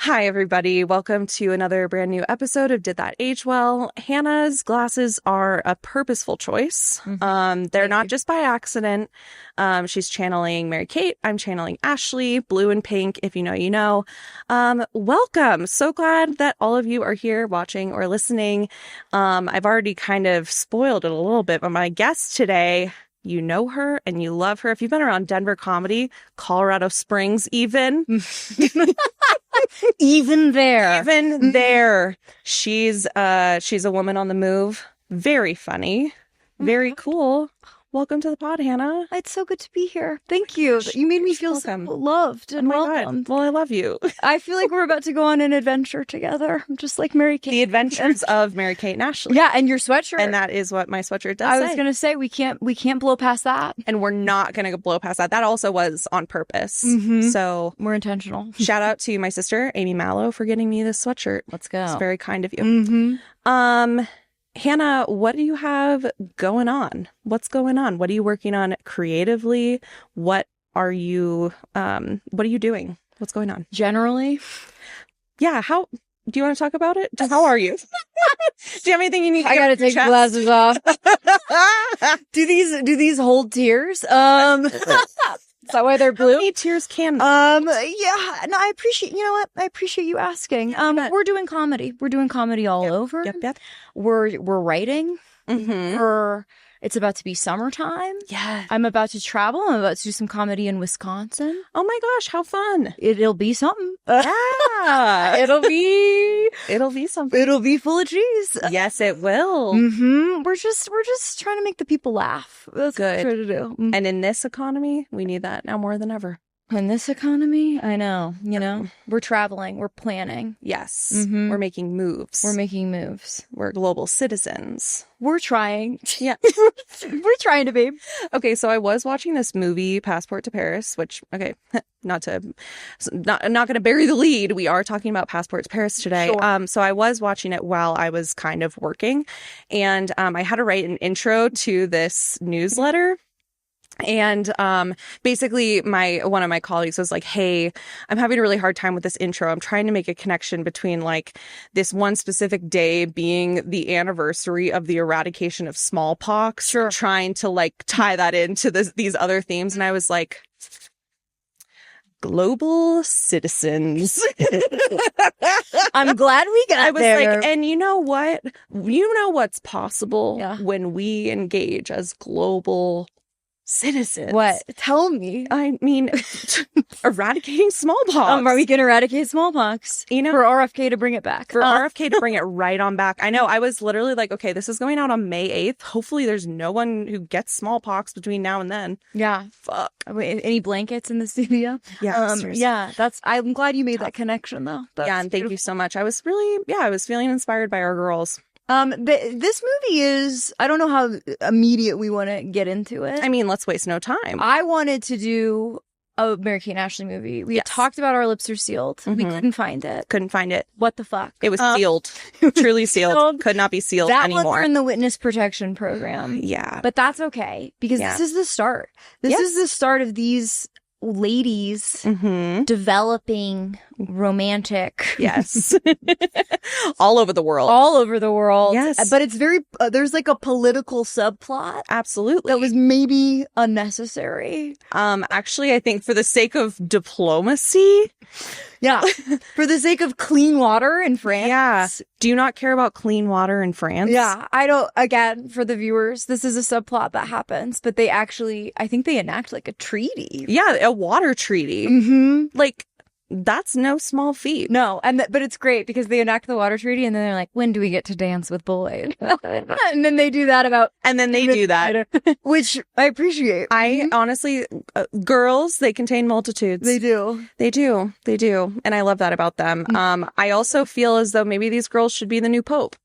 Hi, everybody. Welcome to another brand new episode of Did That Age Well? Hannah's glasses are a purposeful choice. They're not just by accident. She's channeling Mary Kate. I'm channeling Ashley, blue and pink. If you know, you know. Welcome. So glad that all of you are here watching or listening. I've already kind of spoiled it a little bit, but my guest today, you know her and you love her. If you've been around Denver comedy, Colorado Springs even. Even there. She's a woman on the move. Very funny. Very cool. Welcome to the pod, Hannah. It's so good to be here. Thank you. You made me feel so loved and welcomed. God. Well, I love you. I feel like we're about to go on an adventure together, just like Mary Kate. The adventures of Mary Kate and Ashley. Yeah, and your sweatshirt. And that is what my sweatshirt does I was going to say, we can't blow past that. And we're not going to blow past that. That also was on purpose. So we're intentional. Shout out to my sister, Amy Mallow, for getting me this sweatshirt. Let's go. It's very kind of you. Hannah, what do you have going on? What's going on? What are you working on creatively? What are you doing? What's going on? Generally? Yeah. How do you want to talk about it? How are you? Do you have anything you need to I gotta take the glasses off. Do these hold tears? Is that why they're blue? How many tears can? Yeah. No, I appreciate. You know what? I appreciate you asking. We're doing comedy. We're doing comedy all over. Yep. We're writing. It's about to be summertime. Yeah. I'm about to travel. I'm about to do some comedy in Wisconsin. Oh my gosh, how fun! It'll be something. Yeah. It'll be something. It'll be full of cheese. Yes, it will. We're just trying to make the people laugh. That's good. What we're trying to do. And in this economy, we need that now more than ever. In this economy, I know. You know, we're traveling. We're planning. Yes. We're making moves. We're global citizens. We're trying. Yeah. We're trying to be. Okay, so I was watching this movie, Passport to Paris, which, okay, not going to bury the lead. We are talking about Passport to Paris today. Sure. So I was watching it while I was kind of working, and I had to write an intro to this newsletter. And basically one of my colleagues was like, hey, I'm having a really hard time with this intro. I'm trying to make a connection between like this one specific day being the anniversary of the eradication of smallpox, trying to like tie that into these other themes. And I was like, global citizens. I'm glad we got there. Like, and you know what? You know what's possible when we engage as global citizens. What? Tell me. I mean, eradicating smallpox. Are we going to eradicate smallpox? You know, for RFK to bring it back. For RFK to bring it right on back. I know. I was literally like, okay, this is going out on May 8th. Hopefully there's no one who gets smallpox between now and then. Yeah. Fuck. Wait, any blankets in the studio? Yeah. Yeah. I'm glad you made that connection though. And thank you so much. I was feeling inspired by our girls. This movie is, I don't know how immediate we want to get into it. I mean, let's waste no time. I wanted to do a Mary Kate and Ashley movie. We had talked about Our Lips Are Sealed. We couldn't find it. What the fuck? It was sealed. Truly sealed. Could not be sealed anymore. That was in the witness protection program. Yeah. But that's okay because this is the start. This is the start of these ladies developing romantic all over the world. Yes, but it's very there's like a political subplot absolutely that was maybe unnecessary. Actually I think for the sake of diplomacy, for the sake of clean water in France. Do you not care about clean water in France? I don't. Again, for the viewers, this is a subplot that happens, but they actually, I think they enact like a treaty. A water treaty. Like, that's no small feat. No, but it's great because they enact the water treaty and then they're like, when do we get to dance with boys? And then they do that which I appreciate. I honestly, girls, they contain multitudes. They do. And I love that about them. I also feel as though maybe these girls should be the new pope.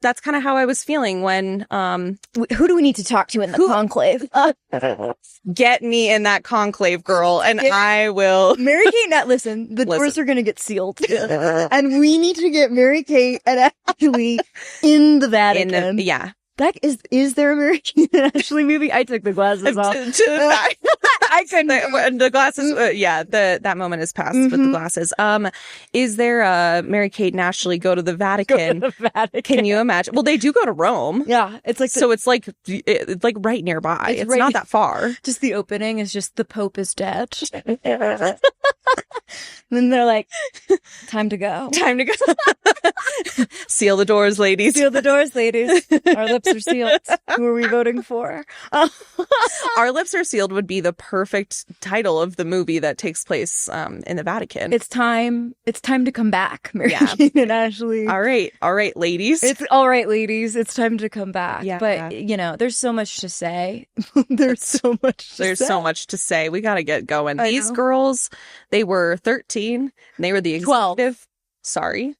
That's kind of how I was feeling when, who do we need to talk to in the conclave? Get me in that conclave, girl, and I will. Mary Kate, listen, the doors are going to get sealed. And we need to get Mary Kate and Ashley in the Vatican. Is there a Mary Kate and Ashley movie? I took the glasses off. I couldn't. The glasses. That moment is past with the glasses. Is there a Mary Kate and Ashley go to the Vatican? Can you imagine? Well, they do go to Rome. Yeah, it's like so. It's like right nearby. It's not that far. Just the opening is just the Pope is dead. Then they're like, time to go. Time to go. Seal the doors, ladies. Seal the doors, ladies. Our lips are sealed. Who are we voting for? Our Lips Are Sealed would be the perfect title of the movie that takes place in the Vatican. It's time to come back, Mary Kate and Ashley. All right, ladies. It's all right, ladies. It's time to come back. Yeah. But there's so much to say. There's so much to say. We got to get going. These girls, they were 13. And they were the executive. 12. Sorry.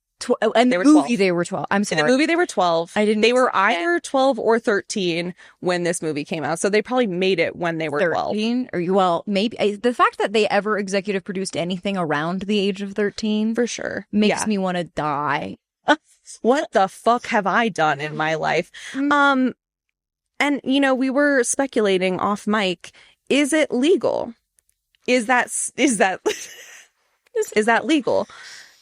And the movie, they were 12. I'm sorry. In the movie, they were 12. They were either 12 or 13 when this movie came out. So they probably made it when they were 13, 12. Well, maybe. The fact that they ever executive produced anything around the age of 13. For sure. Makes me want to die. What the fuck have I done in my life? And, we were speculating off mic. Is it legal? Is that legal?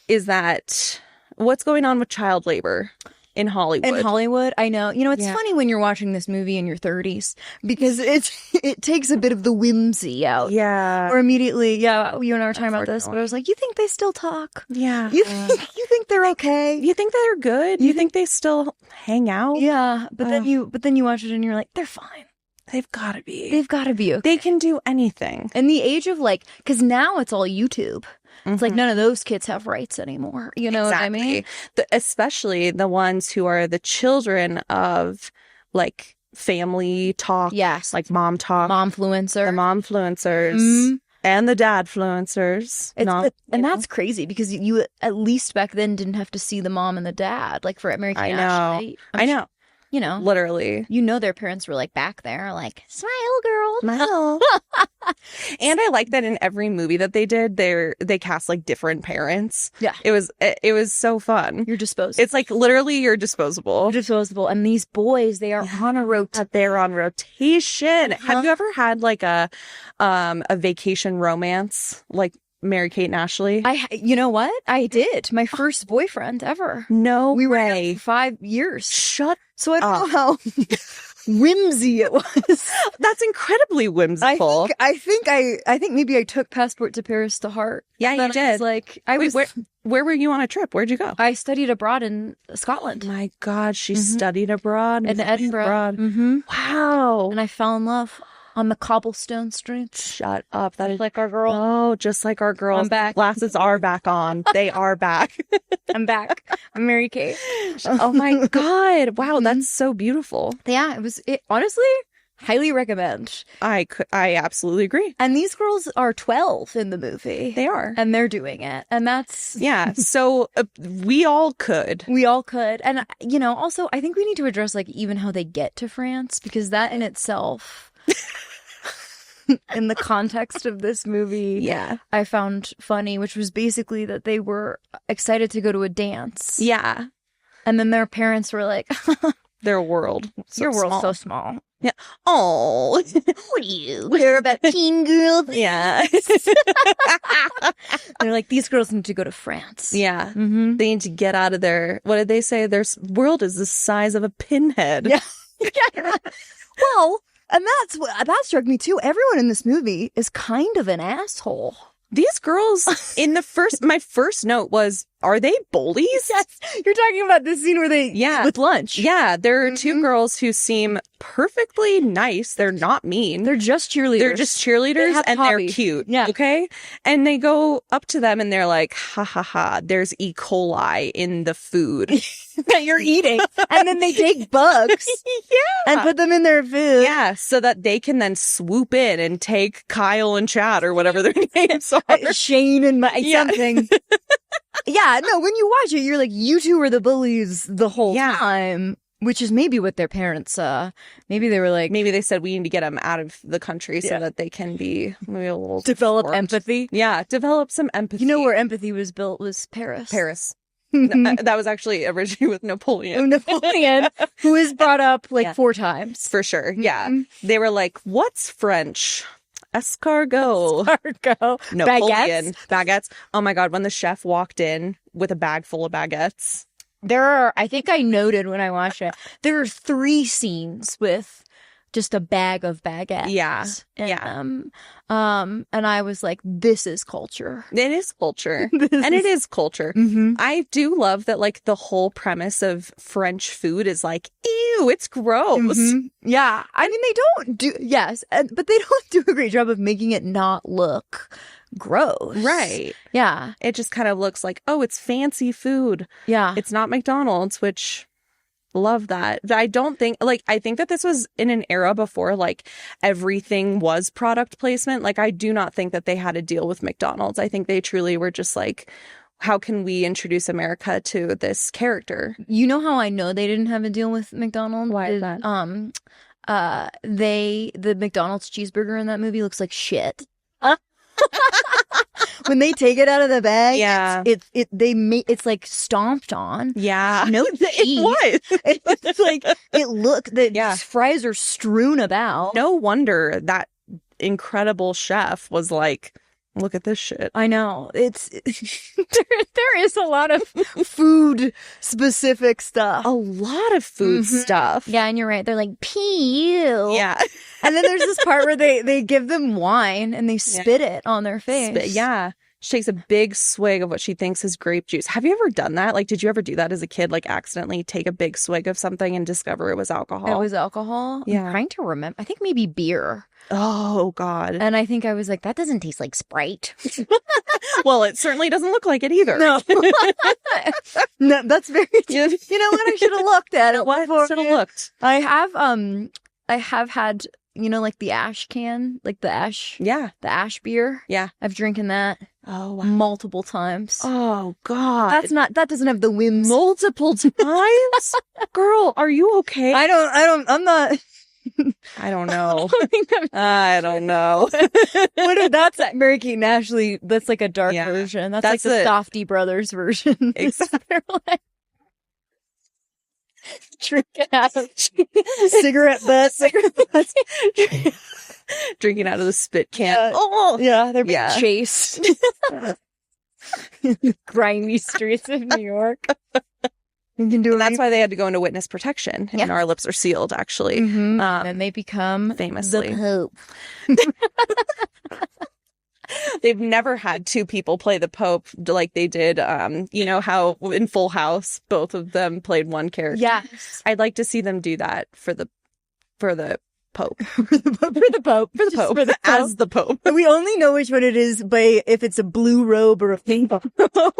Is that... What's going on with child labor in Hollywood? In Hollywood, I know. It's funny when you're watching this movie in your 30s because it takes a bit of the whimsy out. Yeah. Or immediately, you and I were talking about this, but I was like, you think they still talk? Yeah. You think they're okay? You think they're good? You think they still hang out? Yeah. But then you watch it and you're like, they're fine. They've got to be. They've got to be okay. They can do anything. In the age of because now it's all YouTube. It's like none of those kids have rights anymore. You know what I mean? Especially the ones who are the children of family talk. Yes. Like mom talk. Momfluencer. The momfluencers. And the dadfluencers. And that's crazy because you at least back then didn't have to see the mom and the dad for American Ashley. I know. Literally. Their parents were back there smile, girl. Smile. And I like that in every movie that they did, they cast different parents. Yeah. It was so fun. You're disposable. It's literally you're disposable. You're disposable. And these boys, they are on a rotation. They're on rotation. Have you ever had a vacation romance Mary Kate and Ashley? You know what? I did. My first boyfriend ever. No we way. Were for 5 years. So I don't know how whimsy it was. That's incredibly whimsical. I think maybe I took Passport to Paris to heart. Yeah, you did. Where were you on a trip? Where'd you go? I studied abroad in Scotland. My God, she studied abroad in Edinburgh. Wow. And I fell in love on the cobblestone streets. Shut up. That is like our girl. Oh, just like our girls. I'm back. Glasses are back on. They are back. I'm back. I'm Mary Kate. Oh my God. Wow, that's so beautiful. Yeah, it honestly, highly recommend. I absolutely agree. And these girls are 12 in the movie. They are. And they're doing it. And that's... Yeah. So we all could. We all could. And, also, I think we need to address, even how they get to France, because that in itself... in the context of this movie, I found funny, which was basically that they were excited to go to a dance. Yeah. And then their parents were like, their world. Your world's so small. Yeah. Oh, what are you? We're about teen girls. Yeah. They're like, these girls need to go to France. Yeah. They need to get out of their, what did they say? Their world is the size of a pinhead. Yeah. Well, and that struck me too. Everyone in this movie is kind of an asshole. These girls my first note was, are they bullies? Yes. You're talking about this scene where they, with lunch. Yeah. There are two girls who seem perfectly nice. They're not mean. They're just cheerleaders. They're cute. Yeah. Okay. And they go up to them and they're like, ha ha ha, there's E. coli in the food that you're eating. And then they take bugs and put them in their food. Yeah. So that they can then swoop in and take Kyle and Chad or whatever their names are. Shane and something. Yeah, no, when you watch it, you're like, you two were the bullies the whole time. Which is maybe what their parents, maybe they were like... Maybe they said we need to get them out of the country so that they can be maybe a little... Develop empathy? Yeah, develop some empathy. You know where empathy was built was Paris. Paris. That was actually originally with Napoleon. Napoleon, who is brought up like 4 times. For sure. Yeah. They were like, what's French? Escargot. Napoleon. Baguettes. Oh my God. When the chef walked in with a bag full of baguettes. I think I noted when I watched it, there are 3 scenes with just a bag of baguettes. Yeah. And I was like, this is culture. It is culture. It is culture. Mm-hmm. I do love that, like, the whole premise of French food is like, ew, it's gross. Mm-hmm. Yeah. I mean, they don't do, but they don't do a great job of making it not look gross. Right. Yeah. It just kind of looks like, oh, it's fancy food. Yeah. It's not McDonald's, which... Love that. But I don't think, like, I think that this was in an era before, like, everything was product placement. Like, I do not think that they had a deal with McDonald's. I think they truly were just like, how can we introduce America to this character? You know how I know they didn't have a deal with McDonald's? Why is that? The McDonald's cheeseburger in that movie looks like shit. When they take it out of the bag, it's like stomped on. Yeah, no cheese. It was. It's like the fries are strewn about. No wonder that incredible chef was like, look at this shit. I know. It's there is a lot of food specific stuff. A lot of food stuff. Yeah, and you're right. They're like, pew. Yeah. And then there's this part where they give them wine and they spit it on their face. She takes a big swig of what she thinks is grape juice. Have you ever done that? Like, did you ever do that as a kid? Like, accidentally take a big swig of something and discover it was alcohol? It was alcohol? Yeah. I'm trying to remember. I think maybe beer. Oh, God. And I think I was like, that doesn't taste like Sprite. Well, it certainly doesn't look like it either. No. No, that's very... You know what? I should have looked at it. What? Should have looked. I have had... You know, like the ash can, like the ash. Yeah. The ash beer. Yeah. I've drinking that. Oh, wow. Multiple times. Oh, God. That doesn't have the whims. Multiple times? Girl, are you okay? I'm not. I don't know. I don't know. That's Mary Kate and Ashley. That's like a dark version. That's like the Softy Brothers version. Exactly. Drinking out of cigarette butts. Drinking out of the spit can. They're being chased. Grimy streets of New York. You can do and that's why they had to go into witness protection. And our lips are sealed, actually. Mm-hmm. And they become famously the Pope. They've never had 2 people play the Pope like they did. You know how in Full House, both of them played one character. Yes. I'd like to see them do that for the Pope. For the Pope. As the Pope. We only know which one it is by if it's a blue robe or a pink robe.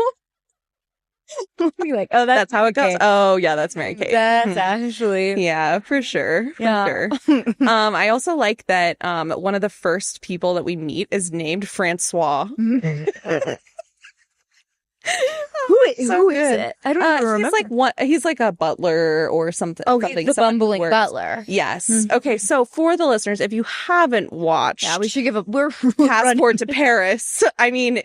We're like, oh, that's how it goes. Oh, yeah, that's Mary Kate. That's actually. Yeah, for sure. Sure. I also like that one of the first people that we meet is named Francois. Who is it? I don't even remember. He's like a butler or something. Oh, he's the bumbling butler. Yes. Mm-hmm. Okay, so for the listeners, if you haven't watched... we should give we're Passport to Paris. I mean,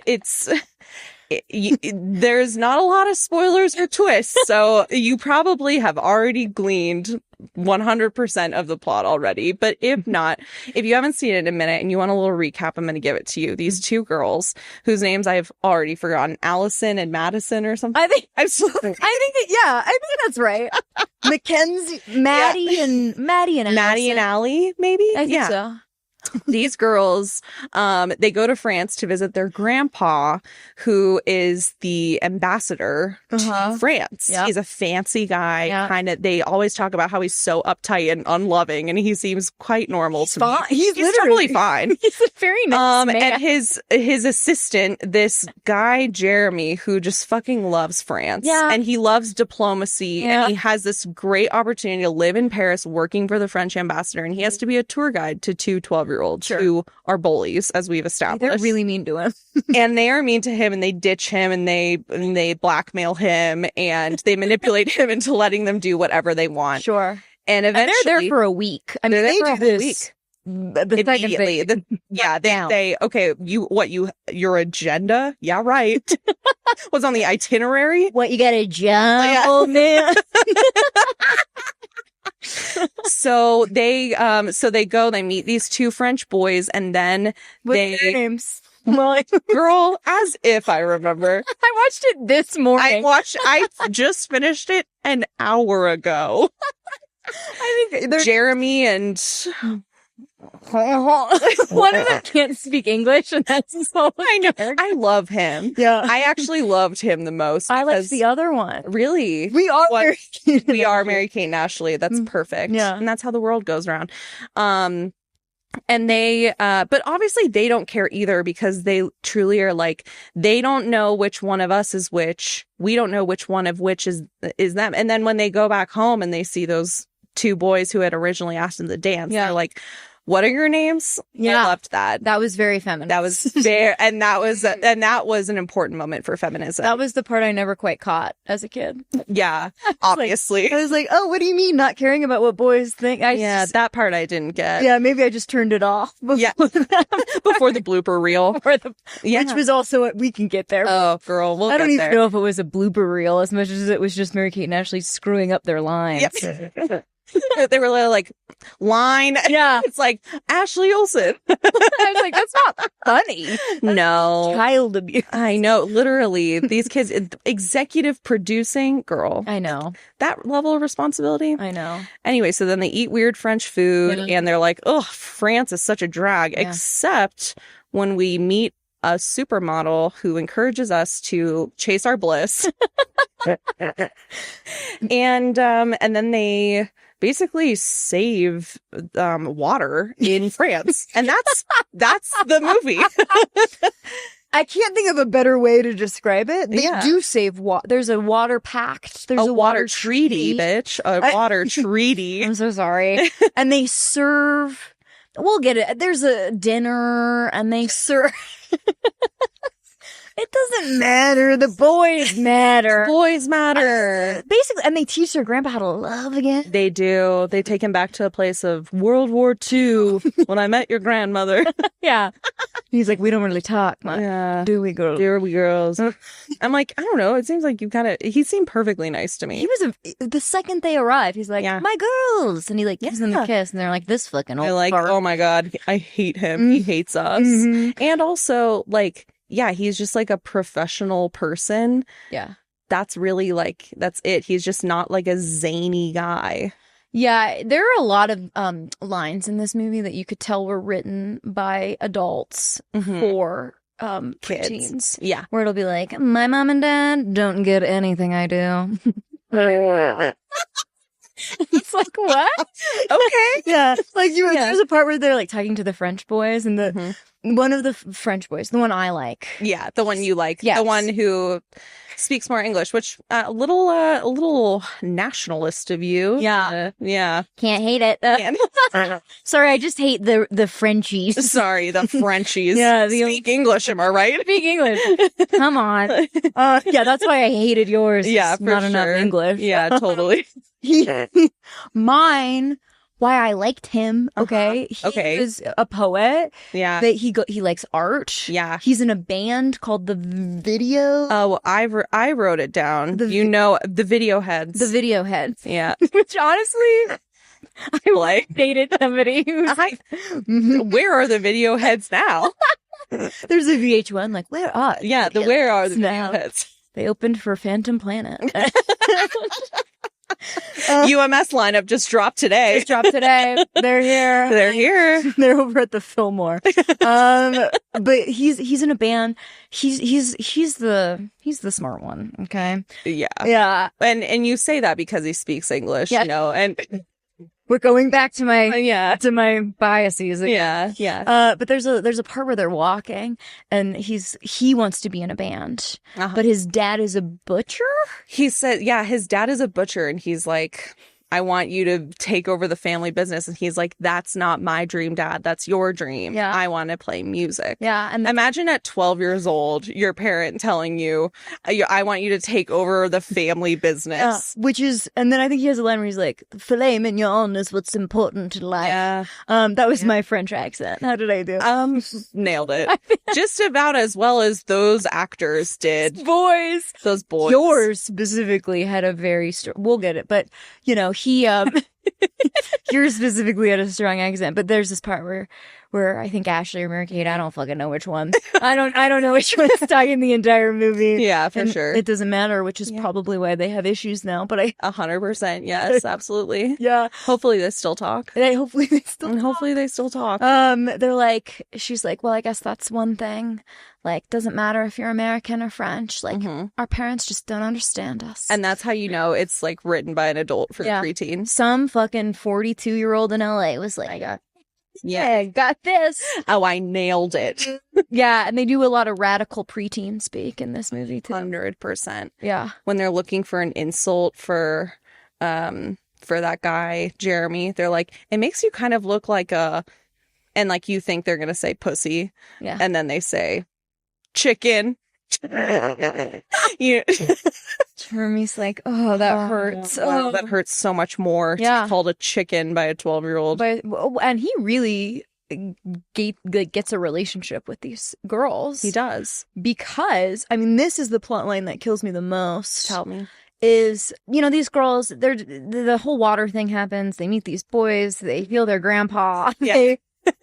there's not a lot of spoilers or twists, so you probably have already gleaned 100% of the plot already. But if not, if you haven't seen it in a minute and you want a little recap, I'm going to give it to you. These 2 girls whose names I've already forgotten, Allison and Madison or something. I think that's right. Mackenzie, Maddie and Allie, maybe. I think so. These girls, they go to France to visit their grandpa, who is the ambassador to France. Yep. He's a fancy guy. Yep. Kind of. They always talk about how he's so uptight and unloving, and he seems quite normal to me. He's totally fine. He's a very nice man. And his assistant, this guy Jeremy, who just fucking loves France. Yeah. And he loves diplomacy. Yeah. And he has this great opportunity to live in Paris, working for the French ambassador, and he has to be a tour guide to 2 12-year-olds who are bullies, as we've established. They're really mean to him. And they are mean to him, and they ditch him, and they blackmail him, and they manipulate him into letting them do whatever they want. Sure. And eventually... they're there for a week. I mean, they're there for a week. the second immediately. thing. They say, okay, your agenda? Yeah, right. Was on the itinerary. What, you got a job, old man? So they go, they meet these two French boys, and then What's their names? Well, girl, as if I remember. I watched it this morning. I just finished it an hour ago. I think Jeremy and one of them can't speak English, and that's so I know. I love him. Yeah, I actually loved him the most. I liked the other one. Really, we are Mary-Kate and Ashley. That's perfect. Yeah, and that's how the world goes around. And they, but obviously they don't care either, because they truly are like, they don't know which one of us is which. We don't know which one of which is them. And then when they go back home and they see those two boys who had originally asked them to dance, they're like, what are your names? Yeah. I loved that. That was very feminist. That was fair. And that was an important moment for feminism. That was the part I never quite caught as a kid. Yeah, obviously. I was like, oh, what do you mean not caring about what boys think? That part I didn't get. Yeah, maybe I just turned it off. Before before the blooper reel. Which was also we can get there. Oh, girl, I don't even know if it was a blooper reel as much as it was just Mary-Kate and Ashley screwing up their lines. Yep. They were like, line. Yeah. It's like, Ashley Olsen. I was like, that's not funny. No. Child abuse. I know. Literally, these kids, executive producing, girl. I know. That level of responsibility. I know. Anyway, so then they eat weird French food, and they're like, oh, France is such a drag. Except when we meet a supermodel who encourages us to chase our bliss. And then they basically save water in France, and that's the movie. I can't think of a better way to describe it. They do save water. There's a water pact. There's a water treaty, bitch. A water treaty. I'm so sorry. And they serve. We'll get it. There's a dinner, and they serve. It doesn't matter. The boys matter. Boys matter. Basically, and they teach their grandpa how to love again. They do. They take him back to a place of World War II when I met your grandmother. Yeah. He's like, we don't really talk much. Yeah. Do we, girls? Do we, girls? I'm like, I don't know. It seems like he seemed perfectly nice to me. He was the second they arrive, he's like, my girls. And he gives them the kiss, and they're like, this fucking old fart. Oh my God, I hate him. He hates us. Mm-hmm. And also, he's just like a professional person. Yeah. That's really that's it. He's just not like a zany guy. Yeah, there are a lot of lines in this movie that you could tell were written by adults for kids. Teens. Yeah. Where it'll be like, my mom and dad don't get anything I do. It's like, what? Okay. Yeah. There's a part where they're talking to the French boys, and one of the French boys, the one I like. Yeah, the one you like. Yes. The one who speaks more English, which a little nationalist of you. Yeah. Yeah. Can't hate it. Sorry, I just hate the Frenchies. Sorry, the Frenchies. Yeah. Speak English, am I right? Speak English. Come on. Yeah, that's why I hated yours. Yeah, for not sure. Enough English. Yeah, totally. Mine, why I liked him. Okay. He was a poet. Yeah. That he likes art. Yeah. He's in a band called The Video. Oh, I wrote it down. The Video Heads. The Video Heads. Yeah. Which honestly, I dated somebody who's where are the Video Heads now? There's a VH1, where are where are the Video Heads? They opened for Phantom Planet. UMS lineup just dropped today. They're here. They're here. They're over at the Fillmore. But he's in a band. He's the smart one. Okay. Yeah. Yeah. And you say that because he speaks English, and we're going back to my to my biases again. Yeah. But there's a part where they're walking, and he wants to be in a band, but his dad is a butcher. He said, his dad is a butcher, and he's like, I want you to take over the family business. And he's like, that's not my dream, Dad. That's your dream. Yeah. I want to play music. Yeah. And imagine at 12 years old, your parent telling you, I want you to take over the family business. Which is, and then I think he has a line where he's like, filet mignon is what's important in life. Yeah. That was my French accent. How did I do? Nailed it. Just about as well as those actors did. Those boys. Yours specifically had a very, we'll get it, but you know, yours specifically had a strong accent, but there's this part where I think Ashley or Mary-Kate, I don't fucking know which one. I don't know which one's talking the entire movie. Yeah, for sure. It doesn't matter, which is probably why they have issues now, but 100%. Yes, absolutely. Yeah. Hopefully they still talk. Hopefully they still talk. They're like, she's like, well, I guess that's one thing. Like, doesn't matter if you're American or French. Like, our parents just don't understand us. And that's how you know it's, like, written by an adult for preteens. Some fucking 42-year-old in LA was like, got this. Oh, I nailed it. Yeah, and they do a lot of radical preteen speak in this movie, too. 100%. Yeah. When they're looking for an insult for that guy, Jeremy, they're like, it makes you kind of look like and, like, you think they're going to say pussy. Yeah. And then they say chicken. Jeremy's like, oh, that hurts. Oh, that hurts so much more. Yeah. To be called a chicken by a 12-year-old. And he really gets a relationship with these girls. He does. Because, I mean, this is the plot line that kills me the most. Tell me. Is, you know, these girls, the whole water thing happens. They meet these boys. They feel their grandpa. Yeah.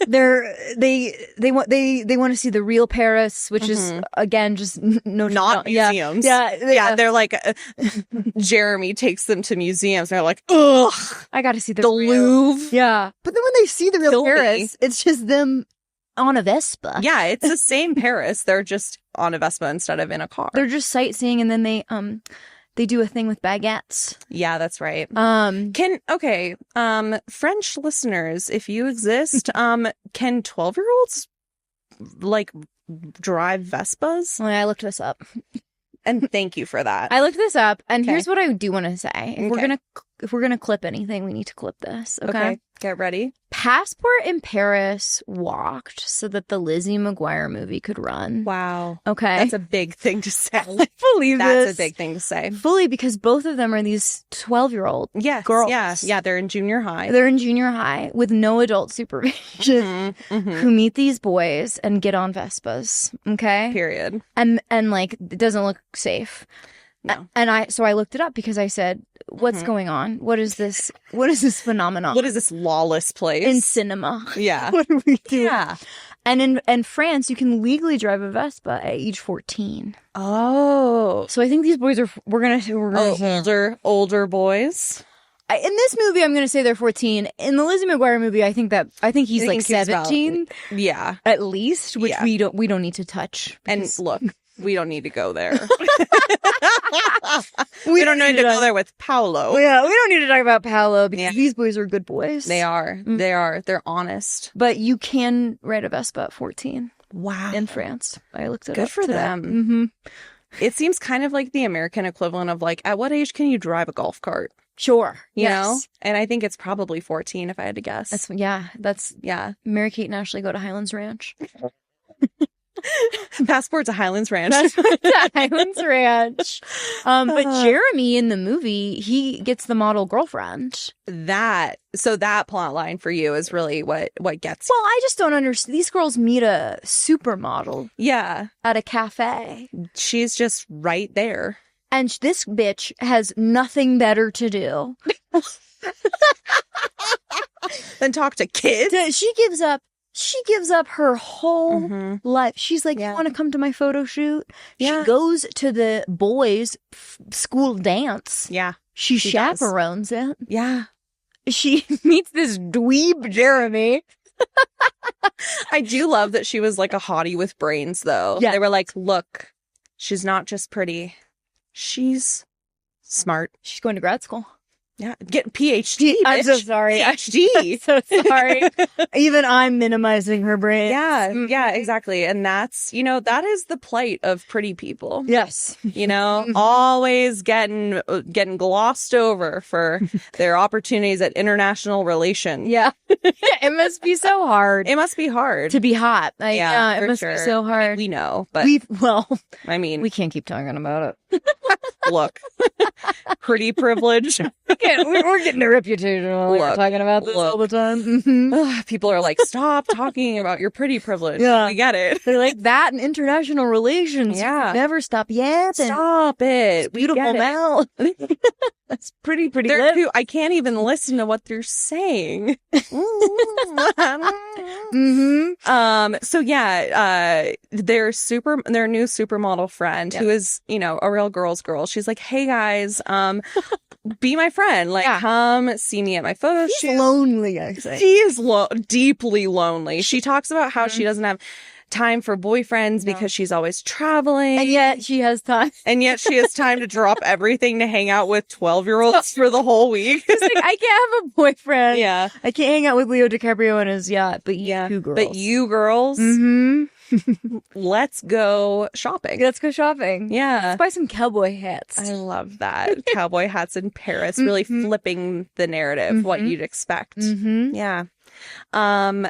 They want to see the real Paris, which is again just not museums. Yeah. They're like Jeremy takes them to museums. They're like, ugh, I got to see the Louvre. Yeah, but then when they see the real Paris, it's just them on a Vespa. Yeah, it's the same Paris. They're just on a Vespa instead of in a car. They're just sightseeing, and then they do a thing with baguettes. Yeah, that's right. French listeners, if you exist, can 12-year-olds like drive Vespas? Well, I looked this up. And thank you for that. I looked this up, and here's what I do want to say. If we're gonna clip anything, we need to clip this. Okay. Get ready. Passport in Paris walked so that the Lizzie McGuire movie could run. Wow. Okay. That's a big thing to say. I believe That's a big thing to say. Fully, because both of them are these 12-year-old girls. Yeah, they're in junior high. They're in junior high with no adult supervision who meet these boys and get on Vespas. Okay? Period. And like, it doesn't look safe. No. And so I looked it up because I said, what's going on? What is this phenomenon? What is this lawless place? In cinema. Yeah. What do we do? Yeah. And in France, you can legally drive a Vespa at age 14. Oh. So I think these boys older boys. In this movie, I'm going to say they're 14. In the Lizzie McGuire movie, I think he's like 17. Yeah. At least, which we don't need to touch. And look, we don't need to go there. we don't need to go there with Paolo. Yeah, we don't need to talk about Paolo because these boys are good boys. They are. They are. They're honest. But you can ride a Vespa at 14. Wow. In France. I looked it up. Good for them. Mm-hmm. It seems kind of like the American equivalent of like, at what age can you drive a golf cart? Sure. You know? And I think it's probably 14 if I had to guess. That's Mary-Kate and Ashley go to Highlands Ranch. Passport to Highlands Ranch. Highlands Ranch. But Jeremy in the movie, he gets the model girlfriend. That plot line for you is really what gets you. Well, I just don't understand. These girls meet a supermodel. Yeah. At a cafe. She's just right there. And this bitch has nothing better to do than talk to kids. She gives up her whole life. She's like, you want to come to my photo shoot? Yeah. She goes to the boys' school dance. Yeah. She chaperones it. Yeah. She meets this dweeb Jeremy. I do love that she was like a hottie with brains, though. Yeah. They were like, look, she's not just pretty. She's smart. She's going to grad school. Yeah, get PhD. I'm so sorry. PhD. I'm so sorry. Even I'm minimizing her brain. Yeah, exactly. And that's, that is the plight of pretty people. Yes. Always getting glossed over for their opportunities at international relations. Yeah. It must be so hard. It must be hard to be hot. It must be so hard. We know, but we can't keep talking about it. Look, pretty privilege. We're getting a reputation while we're talking about this all the time. Mm-hmm. People are like, stop talking about your pretty privilege. Yeah. We get it. They're like, that and international relations. Yeah. Never stop yet. Stop it. It's beautiful now. That's pretty lit. I can't even listen to what they're saying. So yeah, their new supermodel friend, who is, a real girl's girl. She's like, hey guys, be my friend. Like, come see me at my photo shoot. She's lonely, I think. She is deeply lonely. She talks about how she doesn't have time for boyfriends because she's always traveling. And yet she has time. To drop everything to hang out with 12-year-olds for the whole week. It's like, I can't have a boyfriend. Yeah. I can't hang out with Leo DiCaprio on his yacht, but you girls. But you girls, let's go shopping. Yeah. Let's buy some cowboy hats. I love that. Cowboy hats in Paris, really flipping the narrative, what you'd expect. Yeah. I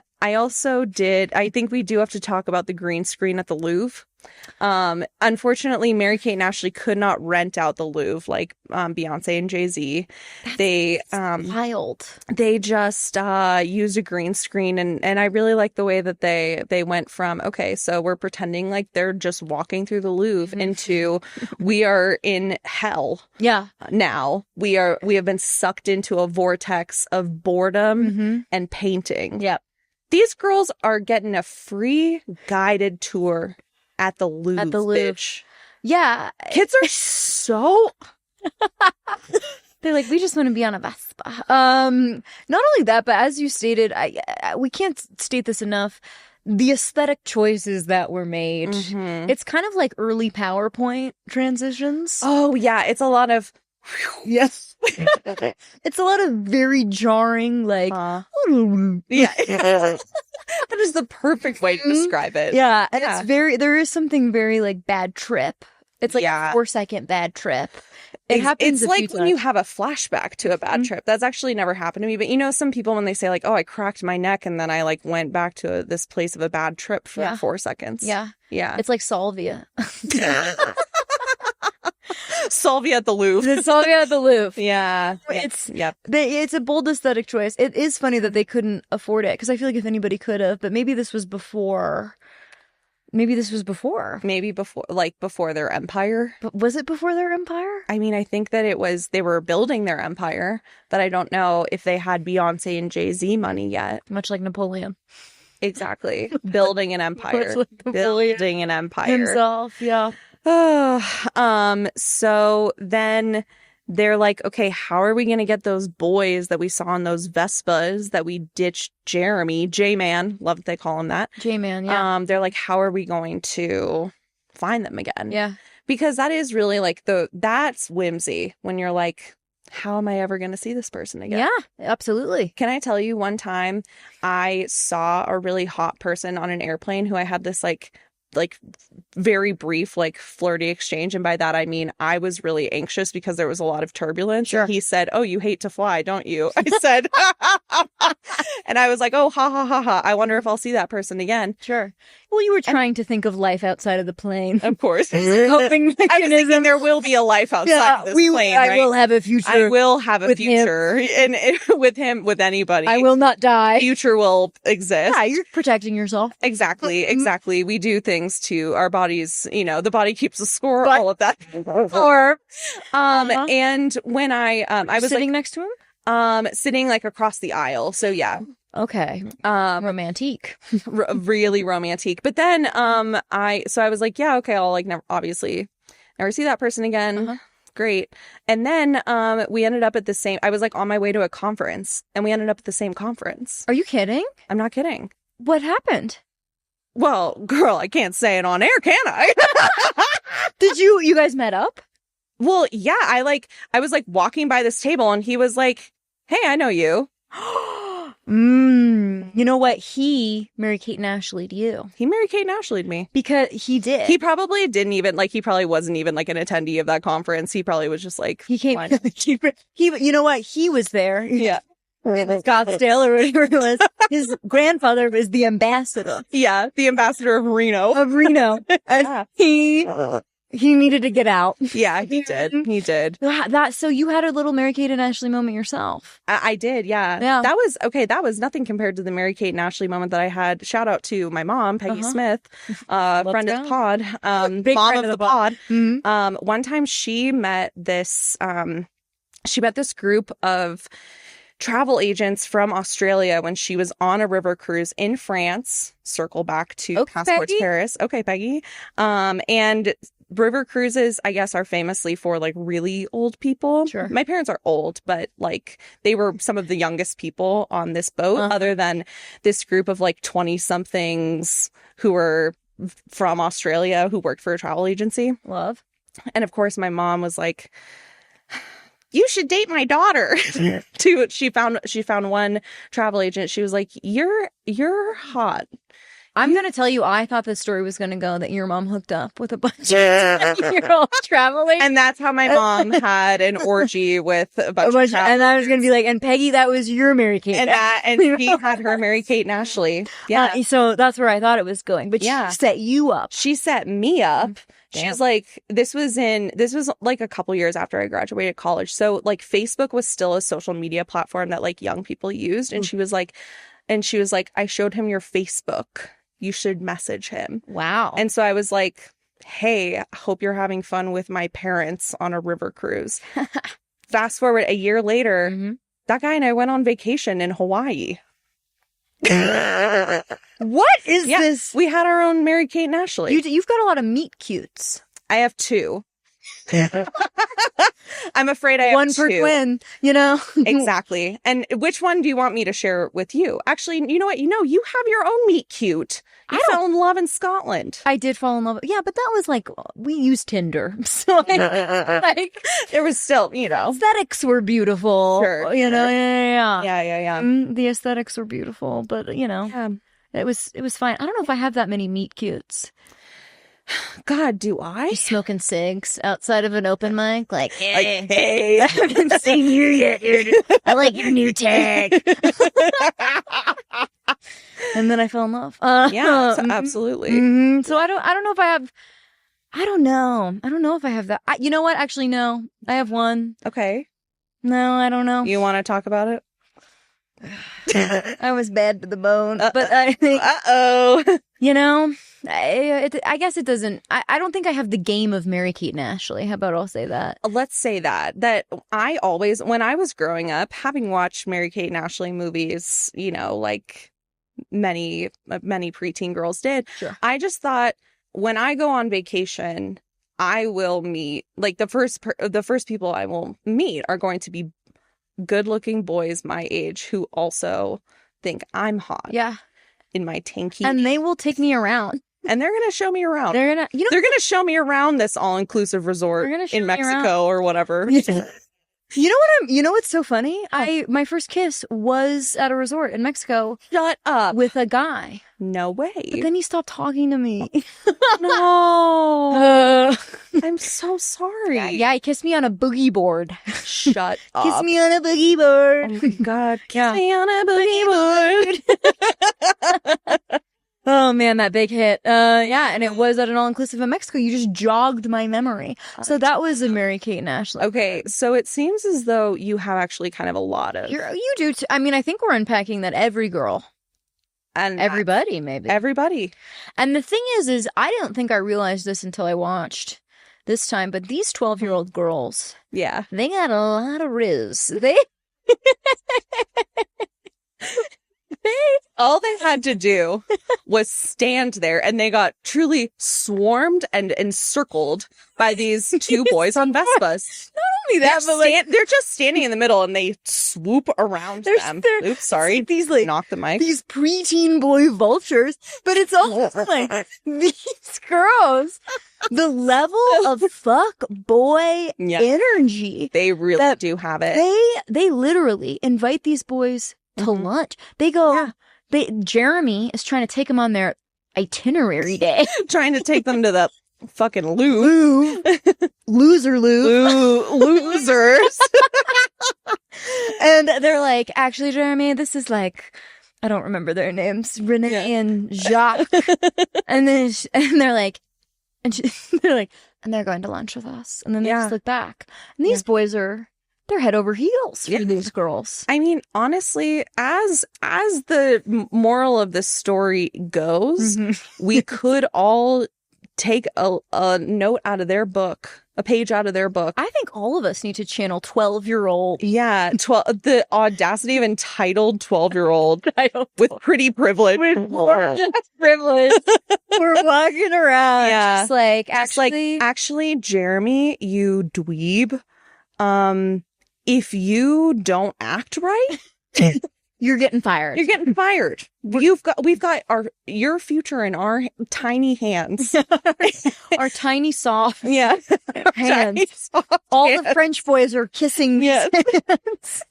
think we do have to talk about the green screen at the Louvre. Unfortunately, Mary-Kate and Ashley could not rent out the Louvre like Beyonce and Jay-Z. That's wild. They just used a green screen, and I really like the way that they went from, okay, so we're pretending like they're just walking through the Louvre into we are in hell. Yeah. Now we have been sucked into a vortex of boredom and painting. Yep. These girls are getting a free guided tour at the Louvre. Bitch. Yeah. Kids are so... They're like, we just want to be on a Vespa. Not only that, but as you stated, we can't state this enough. The aesthetic choices that were made. It's kind of like early PowerPoint transitions. Oh, yeah. It's a lot of... Yes. It's a lot of very jarring, like... Yeah. That is the perfect way to describe it. Yeah. And it's there is something very, like, bad trip. It's like a 4-second bad trip. It happens. It's like when you have a flashback to a bad trip. That's actually never happened to me. But some people, when they say like, oh, I cracked my neck and then I like went back to this place of a bad trip for 4 seconds. Yeah. Yeah. It's like salvia. Salvia at the Louvre. The salvia at the Louvre. Yeah. It's a bold aesthetic choice. It is funny that they couldn't afford it, because I feel like if anybody could have, but maybe this was before. Maybe before their empire. But was it before their empire? I mean, I think that they were building their empire, but I don't know if they had Beyonce and Jay-Z money yet. Much like Napoleon. Exactly. Building an empire. Building an empire. Himself, yeah. So then they're like, okay, how are we going to get those boys that we saw on those Vespas that we ditched Jeremy, J-Man, love that they call him that. J-Man, yeah. They're like, how are we going to find them again? Yeah. Because that is really like that's whimsy when you're like, how am I ever going to see this person again? Yeah, absolutely. Can I tell you, one time I saw a really hot person on an airplane who I had this like very brief, like flirty exchange. And by that, I mean, I was really anxious because there was a lot of turbulence. Sure. He said, oh, you hate to fly, don't you? I said, and I was like, oh, ha, ha, ha, ha. I wonder if I'll see that person again. Sure. Well, you were trying to think of life outside of the plane. Of course. Coping mechanism. I was thinking there will be a life outside of this plane, right? I will have a future. I will have a future. And with him, with anybody. I will not die. Future will exist. Yeah, you're protecting yourself. Exactly. Exactly. We do things to our bodies, the body keeps a score, all of that. And when I was sitting next to him, sitting like across the aisle. So yeah. Okay. Romantic. Really romantic. But then, I was like, yeah, okay, I'll like obviously never see that person again. Great. And then, we ended up at I was like on my way to a conference, and we ended up at the same conference. Are you kidding? I'm not kidding. What happened? Well, girl, I can't say it on air, can I? Did you guys met up? Well, yeah, I was like walking by this table and he was like, hey, I know you. You know what? He married Kate and Ashley'd you. He married Kate and Ashley'd me. Because he did. He probably didn't even, like, he probably wasn't even, like, an attendee of that conference. He probably was just like... He came... you know what? He was there. Yeah. Scottsdale or whatever it was. His grandfather was the ambassador. Yeah, the ambassador of Reno. And he needed to get out. Yeah, he did. He did. So you had a little Mary Kate and Ashley moment yourself. I did, yeah. That was nothing compared to the Mary Kate and Ashley moment that I had. Shout out to my mom, Peggy Smith, friend of the pod, big mom friend of the pod. Mm-hmm. One time she met this group of travel agents from Australia when she was on a river cruise in France. Circle back to Passport to Paris. Okay, Peggy. And river cruises, I guess, are famously for like really old people. Sure. My parents are old, but like they were some of the youngest people on this boat, other than this group of like 20 somethings who were from Australia who worked for a travel agency. Love. And of course, my mom was like, you should date my daughter. She found one travel agent. She was like, you're hot. I'm going to tell you, I thought the story was going to go that your mom hooked up with a bunch of 20-year-old traveling. And that's how my mom had an orgy with a bunch of travelers. And I was going to be like, and Peggy, that was your Mary Kate. And she had her Mary Kate and Ashley. Yeah. So that's where I thought it was going. But she set you up. She set me up. Damn. She's like, this was like a couple years after I graduated college. So like Facebook was still a social media platform that like young people used. And she was like, I showed him your Facebook. You should message him. Wow. And so I was like, hey, hope you're having fun with my parents on a river cruise. Fast forward a year later, that guy and I went on vacation in Hawaii. What is this? We had our own Mary Kate and Ashley. You've got a lot of meet cutes. I have two. I'm afraid I have one per two. twin, you know? Exactly. And which one do you want me to share with you? Actually, you know what? You have your own meet cute. You fell in love in Scotland. I did fall in love. Yeah, but that was like, we used Tinder. So like, there was still, aesthetics were beautiful. Sure. Yeah. The aesthetics were beautiful, but it was fine. I don't know if I have that many meet cutes. God, do I? Just smoking cigs outside of an open mic, like, hey, I haven't seen you yet, dude. I like your new tag. And then I fell in love. Absolutely. So I don't know if I have. I don't know if I have that. You know what? Actually, no. I have one. Okay. No, I don't know. You want to talk about it? I was bad to the bone, but I think. I guess it doesn't. I don't think I have the game of Mary Kate and Ashley. How about I'll say that? Let's say that I always, when I was growing up, having watched Mary Kate and Ashley movies, like many preteen girls did. Sure. I just thought when I go on vacation, I will meet like the first people I will meet are going to be good-looking boys my age who also think I'm hot. Yeah. In my tanky. And they will take me around. And they're going to show me around. They're going to show me around this all-inclusive resort in Mexico or whatever. You know what's so funny? My first kiss was at a resort in Mexico. Shut up. With a guy. No way. But then he stopped talking to me. No. I'm so sorry. Yeah, he kissed me on a boogie board. Shut up. Kiss me on a boogie board. Oh my God. Kiss me on a boogie board. Oh man, that big hit. And it was at an all-inclusive in Mexico. You just jogged my memory. So that was a Mary Kate and Ashley. Okay, so it seems as though you have actually kind of a lot of... You do too. I mean, I think we're unpacking that every girl. And everybody, maybe. Everybody. And the thing is I don't think I realized this until I watched this time, but these 12-year-old girls... Yeah. They got a lot of riz. They All they had to do was stand there, and they got truly swarmed and encircled by these two boys on Vespas. Not only that, but like they're just standing in the middle, and they swoop around them. Oops, sorry. These like knock the mic. These preteen boy vultures, but it's also like these girls. The level of fuck boy energy. They really do have it. They literally invite these boys to lunch. They go. Jeremy is trying to take them on their itinerary day. Trying to take them to the fucking loo. Loser loo. Losers. And they're like, actually, Jeremy, this is like, I don't remember their names. Renee and Jacques. and they're like, and they're going to lunch with us. And then they just look back. And these boys they're head over heels for these girls. I mean, honestly, as the moral of this story goes, we could all take a note out of their book, a page out of their book. I think all of us need to channel 12-year-old. Yeah, the audacity of entitled 12-year-old with pretty privilege. Privilege. We're walking around. Yeah. Just like, actually, Jeremy, you dweeb. If you don't act right, you're getting fired. You're getting fired. We've got your future in our tiny hands. Our tiny soft hands. All the French boys are kissing hands.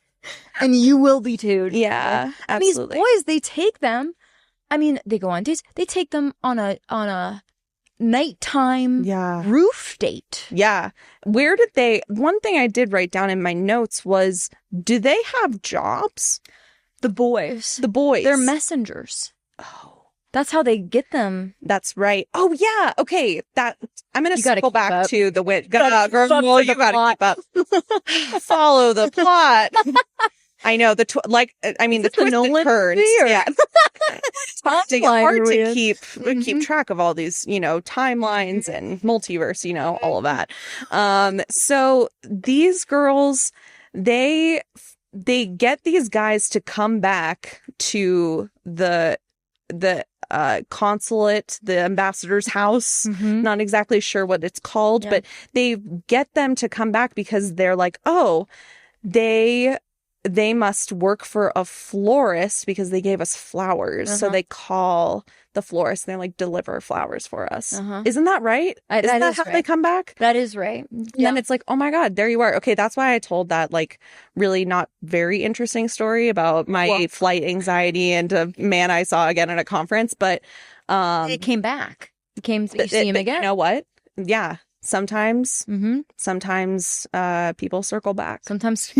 And you will be too. Yeah, absolutely. And these boys, they take them. I mean, they go on dates. They take them on a nighttime roof date. Yeah. One thing I did write down in my notes was, do they have jobs? The boys. They're messengers. Oh. That's how they get them. That's right. Oh, yeah. Okay. I'm going to circle back to the wit. Girl, you got to keep up. Follow the plot. I know the twists and turns. Yeah, it's hard to keep track of all these, timelines and multiverse, all of that. So these girls, they get these guys to come back to the consulate, the ambassador's house. Not exactly sure what it's called, but they get them to come back because they're like, oh, they must work for a florist because they gave us flowers. So they call the florist and they're like, deliver flowers for us. Isn't that right? Isn't that how they come back? That is right. And then it's like, oh my God, there you are. Okay, that's why I told that like really not very interesting story about my flight anxiety and a man I saw again at a conference. But it came back. You see him again. You know what? Yeah. Sometimes people circle back. Sometimes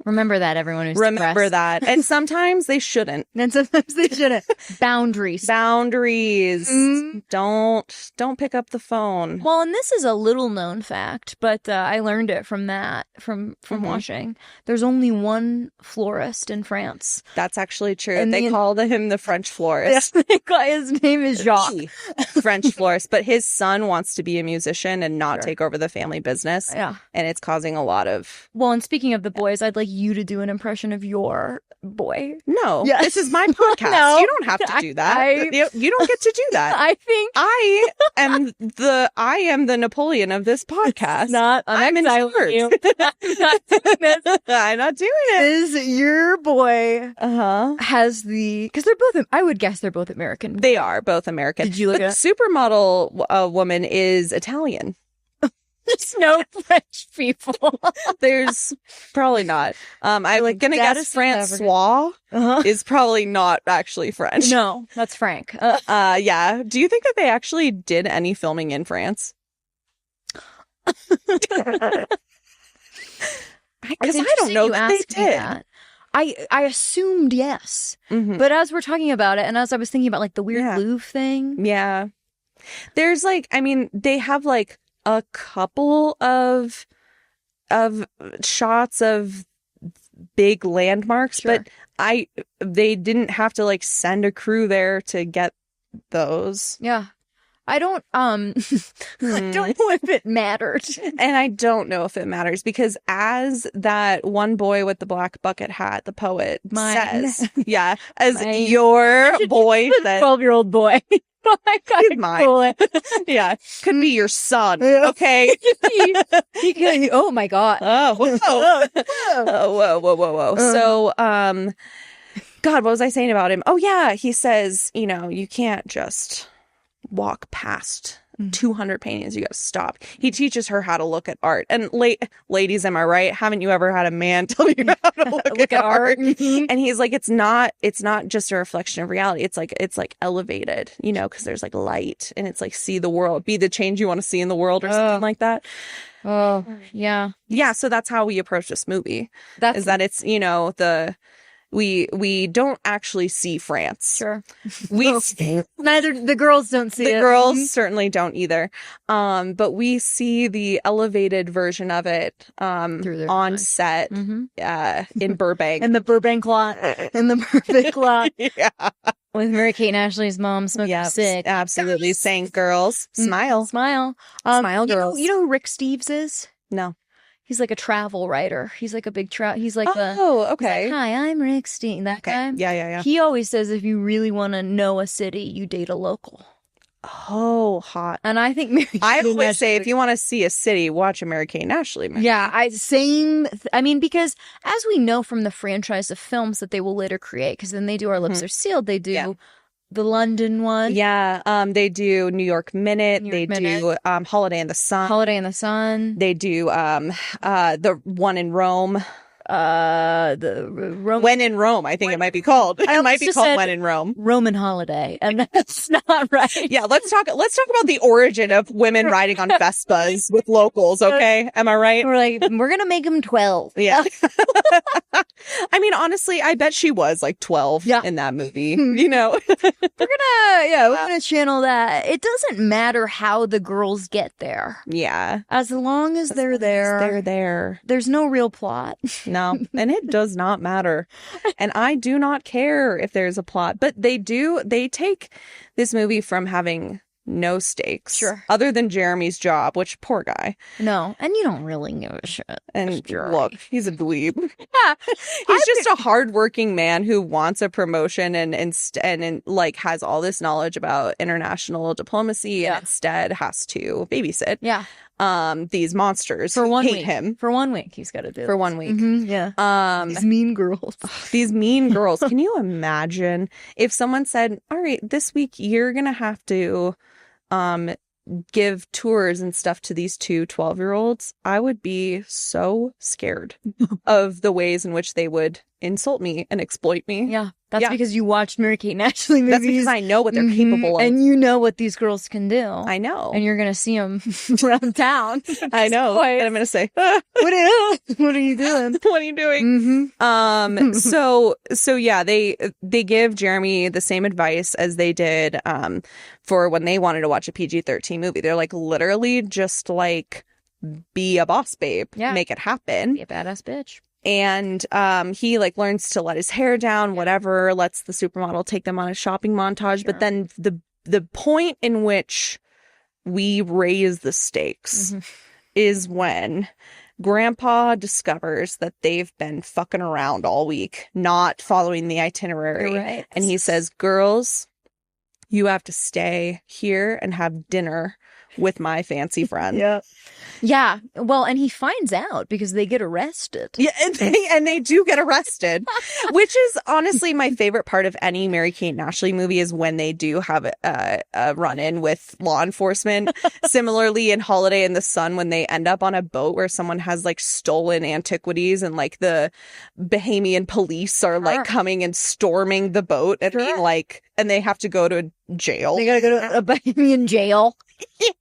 remember that, everyone who's remember depressed. that, and sometimes they shouldn't. And sometimes they shouldn't. Boundaries. Don't pick up the phone. Well, and this is a little known fact, but I learned it from watching. There's only one florist in France. That's actually true. And they call him the French florist. His name is Jacques. French florist, but his son wants to be a musician and not take over the family business. Yeah. And it's causing a lot of... Well, and speaking of the boys, I'd like you to do an impression of your boy. No. Yes. This is my podcast. No, you don't have to do that. You don't get to do that. I think... I am the Napoleon of this podcast. I'm in charge. I'm not doing it. Is your boy has the... Because they're both... I would guess they're both American. They are both American. Did you look at the supermodel woman is Italian. There's no French people. There's probably not. I'm gonna guess Francois is probably not actually French. No, that's Frank. Yeah. Do you think that they actually did any filming in France? Because I don't know that they did. That. I assumed yes. But as we're talking about it, and as I was thinking about like the weird Louvre thing. Yeah. There's they have like a couple of shots of big landmarks, but they didn't have to like send a crew there to get those. Yeah. I don't I don't know if it mattered. And I don't know if it matters because as that one boy with the black bucket hat, the poet says, as your boy says, 12-year-old boy. I he's mine. Yeah, could be your son. Okay. Oh my God. Oh, whoa. So, God, what was I saying about him? Oh yeah, he says, you can't just walk past 200 paintings. You got to stop. He teaches her how to look at art. And ladies, am I right? Haven't you ever had a man tell you how to look at art? And he's like, it's not just a reflection of reality. It's like elevated, because there's like light and it's like, see the world, be the change you want to see in the world or something like that. Oh, yeah. Yeah. So that's how we approach this movie. Is that it's, we don't actually see France. Sure. Neither the girls don't see it. The girls certainly don't either. But we see the elevated version of it on set in Burbank. In the Burbank lot. Yeah. With Mary-Kate and Ashley's mom smoking sick. Absolutely. Saying, girls, smile. Smile. Smile, girls. You know who Rick Steves is? No. He's like a travel writer. He's like a big he's like okay. Like, hi, I'm Rick Steves. That guy. Yeah. He always says if you really want to know a city, you date a local. Oh, hot. And I think I always say if you want to see a city, watch a Mary-Kate and Ashley movie. Yeah, because as we know from the franchise of films that they will later create, because then they do Our Lips Are Sealed, they do the London one. Yeah, they do New York Minute. They do Holiday in the Sun. They do the one in Rome. When in Rome, I think it might be called. It might be called When in Rome. Roman Holiday, and that's not right. Yeah, let's talk about the origin of women riding on Vespas with locals. Okay, am I right? We're gonna make them 12. Yeah. I mean, honestly, I bet she was like 12 in that movie. We're gonna channel that. It doesn't matter how the girls get there. Yeah, as long as they're there. They're there. There's no real plot. No, and it does not matter. And I do not care if there's a plot, but they take this movie from having no stakes. Sure. Other than Jeremy's job, which poor guy. No, and you don't really give a shit. And look, he's a dweeb. Yeah. He's just a hardworking man who wants a promotion and like has all this knowledge about international diplomacy and instead has to babysit. Yeah. These monsters for 1 hate week. him. For 1 week, he's got to do it. For 1 week. Mm-hmm, yeah. These mean girls. These mean girls. Can you imagine if someone said, all right, this week you're going to have to give tours and stuff to these two 12-year-olds? I would be so scared of the ways in which they would insult me and exploit me. Yeah. That's because you watched Mary-Kate and Ashley movies. That's because I know what they're capable of. And you know what these girls can do. I know. And you're going to see them around town. I know. And I'm going to say, what are you doing? What are you doing? Mm-hmm. So yeah, they give Jeremy the same advice as they did for when they wanted to watch a PG-13 movie. They're like, literally just like, be a boss babe. Yeah. Make it happen. Be a badass bitch. And he like learns to let his hair down, whatever, lets the supermodel take them on a shopping montage. Sure. But then the point in which we raise the stakes is when Grandpa discovers that they've been fucking around all week, not following the itinerary. Right. And he says, girls, you have to stay here and have dinner with my fancy friend. Yeah. Well, and he finds out because they get arrested. Yeah, and they do get arrested, which is honestly my favorite part of any Mary-Kate and Ashley movie is when they do have a run-in with law enforcement. Similarly, in Holiday in the Sun, when they end up on a boat where someone has like stolen antiquities and like the Bahamian police are like coming and storming the boat and being like, and they have to go to jail. They gotta go to a Bahamian jail.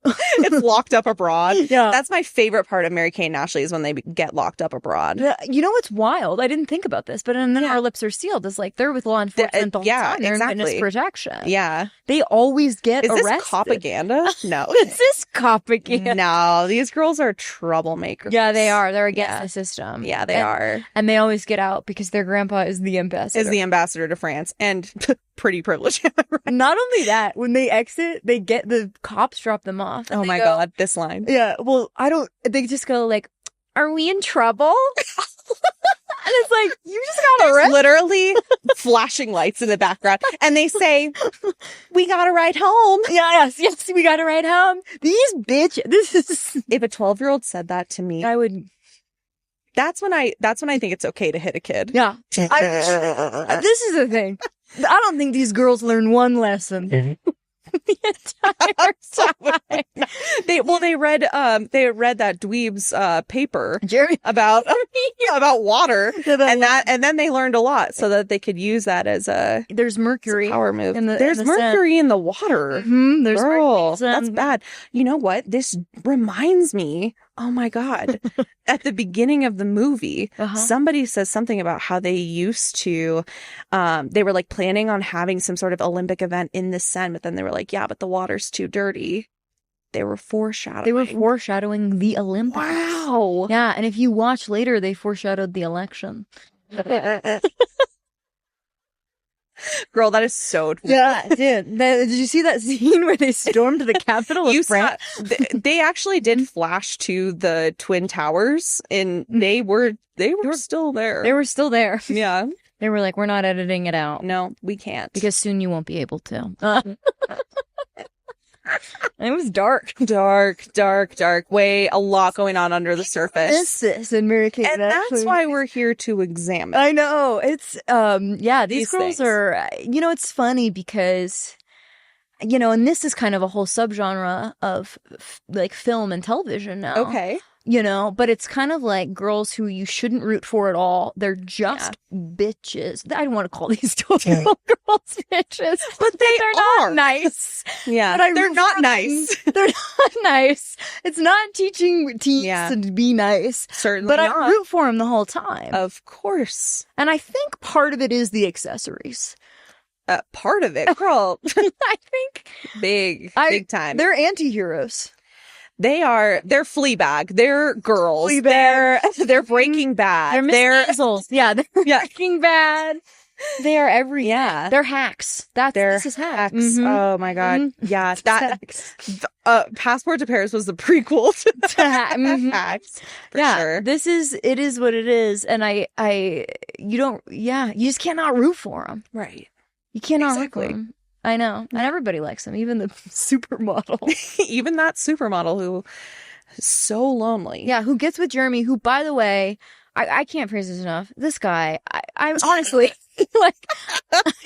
It's locked up abroad. Yeah. That's my favorite part of Mary-Kate and Ashley is when they get locked up abroad. You know what's wild? I didn't think about this, but then Our Lips Are Sealed is like they're with law enforcement the whole time. They're in witness protection. Yeah. They always get arrested. Is this propaganda? No. Is this propaganda? No. These girls are troublemakers. Yeah, they are. They're against the system. Yeah, they are. And they always get out because their grandpa is the ambassador. To France. And pretty privileged. Right? Not only that, when they exit, they get the cops drop them off. Oh my God, this line. Yeah, well, they just go like, are we in trouble? And it's like, you just got arrested. Literally flashing lights in the background. And they say, we got to ride home. Yes, we got to ride home. These bitches. This is... If a 12-year-old said that to me, I would... That's when I think it's okay to hit a kid. Yeah. This is the thing. I don't think these girls learn one lesson. The entire time. They read that dweeb's paper Jeremy about water, and then they learned a lot so that they could use that as there's mercury power move. There's mercury in the water. Mm-hmm. There's Girl, that's bad. You know what? This reminds me. Oh my God. At the beginning of the movie, somebody says something about how they used to, they were like planning on having some sort of Olympic event in the Seine, but then they were like, yeah, but the water's too dirty. They were foreshadowing. The Olympics. Wow. Yeah, and if you watch later, they foreshadowed the election. Girl, that is so true. Yeah, dude. Did you see that scene where they stormed the Capitol of France? They actually did flash to the Twin Towers, and they were still there. They were still there. Yeah. They were like, we're not editing it out. No, we can't. Because soon you won't be able to. And it was dark. Dark. Way a lot going on under the surface. And Mary Kate. And that's why we're here to examine. I know. It's, these girls things. Are, it's funny because, and this is kind of a whole subgenre of like film and television now. Okay. But it's kind of like girls who you shouldn't root for at all. They're just bitches. I don't want to call these 12-year-old girls bitches. But they're not nice. Yeah. But they're not nice. They're not nice. It's not teaching teens to be nice. Certainly but not. I root for them the whole time. Of course. And I think part of it is the accessories. Part of it, girl. I think. Big time. They're anti-heroes. They're Fleabag. They're girls. They're Breaking Bad. They're measles. Yeah, they're Breaking Bad. They are every. Yeah, they're hacks. This is hacks. Mm-hmm. Oh my God. Mm-hmm. Yeah, that. Passport to Paris was the prequel to Hacks. For sure. It is what it is, and you just cannot root for them. Right. You cannot root for them. I know. And everybody likes him, even the supermodel. Even that supermodel who is so lonely. Yeah, who gets with Jeremy, who, by the way, I can't praise this enough. This guy, I'm honestly, I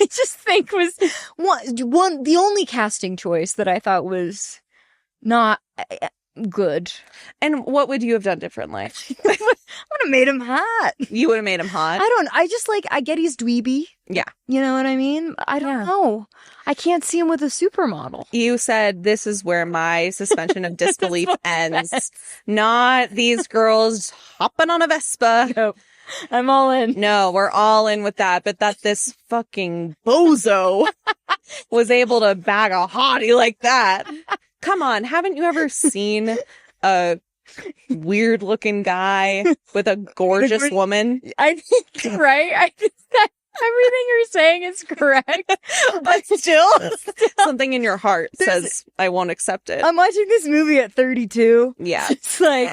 just think was the only casting choice that I thought was not good. And what would you have done differently? I would have made him hot. You would have made him hot? I get he's dweeby. Yeah. You know what I mean? I don't know. I can't see him with a supermodel. You said this is where my suspension of disbelief ends. Not these girls hopping on a Vespa. Nope. I'm all in. No, we're all in with that. But that this fucking bozo was able to bag a hottie like that. Come on, haven't you ever seen a weird looking guy with a gorgeous woman? I think, right? Everything you're saying is correct. But still, something in your heart says, I won't accept it. I'm watching this movie at 32. Yeah. It's like,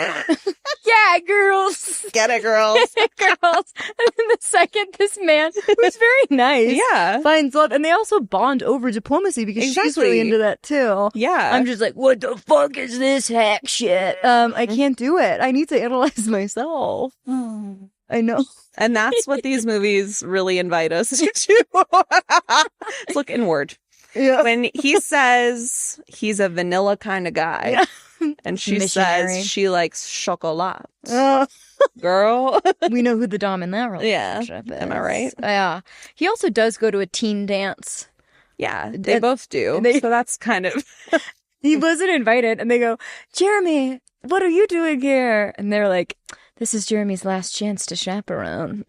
yeah, girls. Get it, girls. Get it, girls. And then the second this man, who's very nice, finds love. And they also bond over diplomacy because she's really into that too. Yeah. I'm just like, what the fuck is this hack shit? I can't do it. I need to analyze myself. I know. And that's what these movies really invite us to do. Look inward. Yeah. When he says he's a vanilla kind of guy, and she says she likes chocolate. Girl. We know who the dom in that relationship is. Am I right? Yeah. He also does go to a teen dance. Yeah, they both do. So that's kind of... He wasn't invited, and they go, Jeremy, what are you doing here? And they're like... This is Jeremy's last chance to chaperone.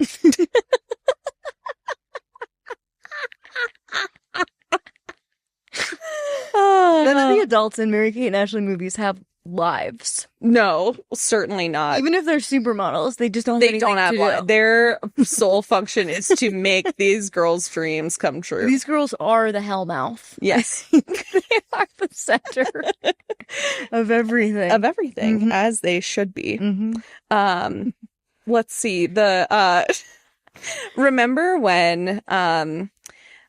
None of the adults in Mary Kate and Ashley movies have lives. No, certainly not. Even if they're supermodels, they just don't have one. Their sole function is to make these girls' dreams come true. These girls are the hellmouth. Yes. They are the center of everything. As they should be. Mm-hmm. Let's see. Remember when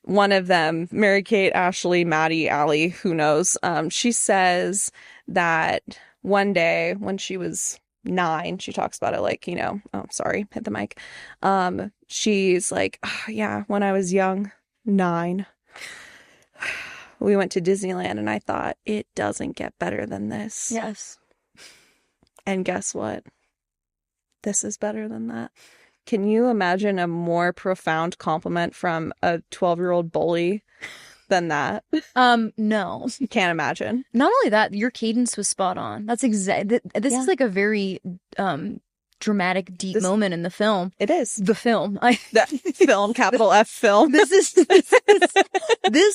one of them, Mary-Kate, Ashley, Maddie, Allie, who knows, she says that one day when she was 9, she talks about it like, oh, sorry, hit the mic. She's like, oh, yeah, when I was young, 9, we went to Disneyland and I thought, it doesn't get better than this. Yes. And guess what? This is better than that. Can you imagine a more profound compliment from a 12-year-old bully than that? No. You can't imagine. Not only that, your cadence was spot on. That's exactly. This is like a very dramatic, deep moment in the film. It is the film. The film, capital F film. This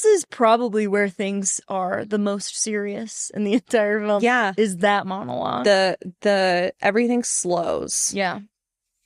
is probably where things are the most serious in the entire film. Yeah, is that monologue. The everything slows. Yeah.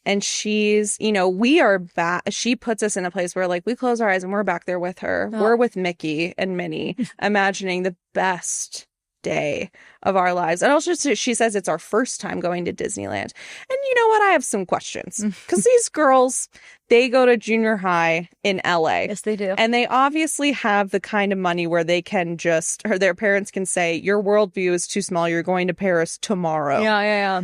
And she's, we are back. She puts us in a place where, like, we close our eyes and we're back there with her. Oh. We're with Mickey and Minnie, imagining the best day of our lives. And also, she says it's our first time going to Disneyland. And you know what? I have some questions. Because these girls, they go to junior high in LA. Yes, they do. And they obviously have the kind of money where they can or their parents can say, your worldview is too small. You're going to Paris tomorrow. Yeah.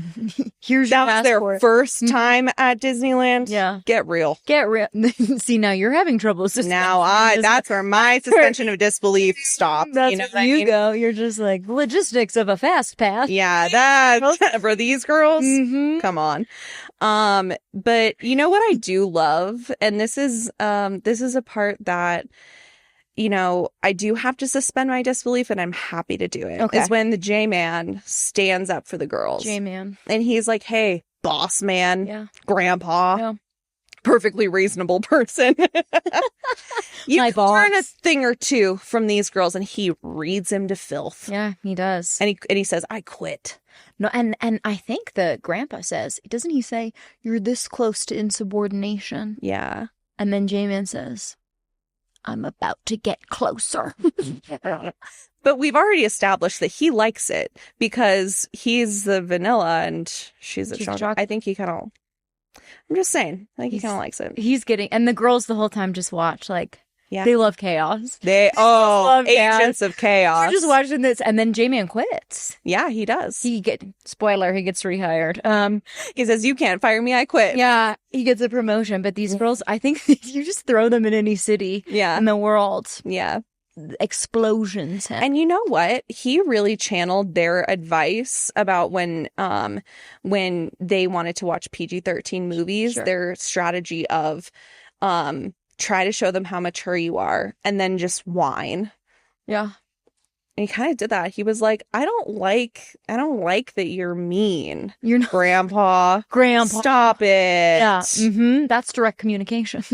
Here's your passport. That was their first time at Disneyland. Yeah. Get real. See, now you're having trouble. That's where my suspension of disbelief stops. That's where you go. You're just like, logistics of a fast path. Yeah, that for these girls. Mm-hmm. Come on. But you know what I do love, and this is a part that, I do have to suspend my disbelief, and I'm happy to do it. Okay. Is when the J-Man stands up for the girls. J-Man. And he's like, hey, boss man, yeah. Grandpa. Yeah. Perfectly reasonable person. You can learn a thing or two from these girls, and he reads him to filth. Yeah, he does. And he says, I quit. No, and I think the grandpa says, doesn't he say, you're this close to insubordination? Yeah. And then J-Man says, I'm about to get closer. But we've already established that he likes it because he's the vanilla and she's a chocolate. I think he kind of... I'm just saying. I think he kind of likes it. He's getting... And the girls the whole time just watch, like... Yeah. They love chaos. Love agents of chaos. We're just watching this, and then J-Man quits. Yeah, he does. He gets rehired. He says, you can't fire me, I quit. Yeah, he gets a promotion, but these girls, I think you just throw them in any city in the world. Yeah. Explosions. And you know what? He really channeled their advice about when they wanted to watch PG-13 movies, their strategy of try to show them how mature you are and then just whine. Yeah. And he kind of did that. He was like, I don't like that you're mean. You're not... Grandpa. Stop it. Yeah. Mm-hmm. That's direct communication.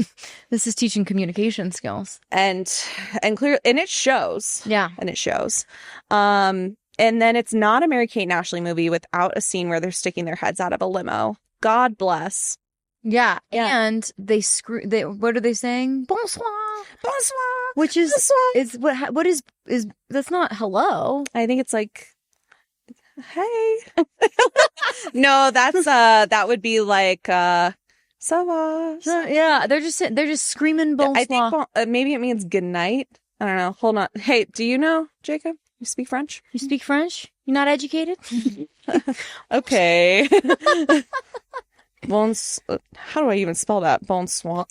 This is teaching communication skills. And it shows. Yeah. And it shows. And then it's not a Mary-Kate and Ashley movie without a scene where they're sticking their heads out of a limo. God bless. Yeah, and what are they saying? Bonsoir, bonsoir, which is bonsoir. What is that's not hello. I think it's like, hey. No, that's that would be like ça va. Yeah, they're just screaming bonsoir. I think maybe it means good night. I don't know. Hold on. Hey, do you know, Jacob? You speak French? You speak French? You're not educated? Okay. How do I even spell that? Bonsoir.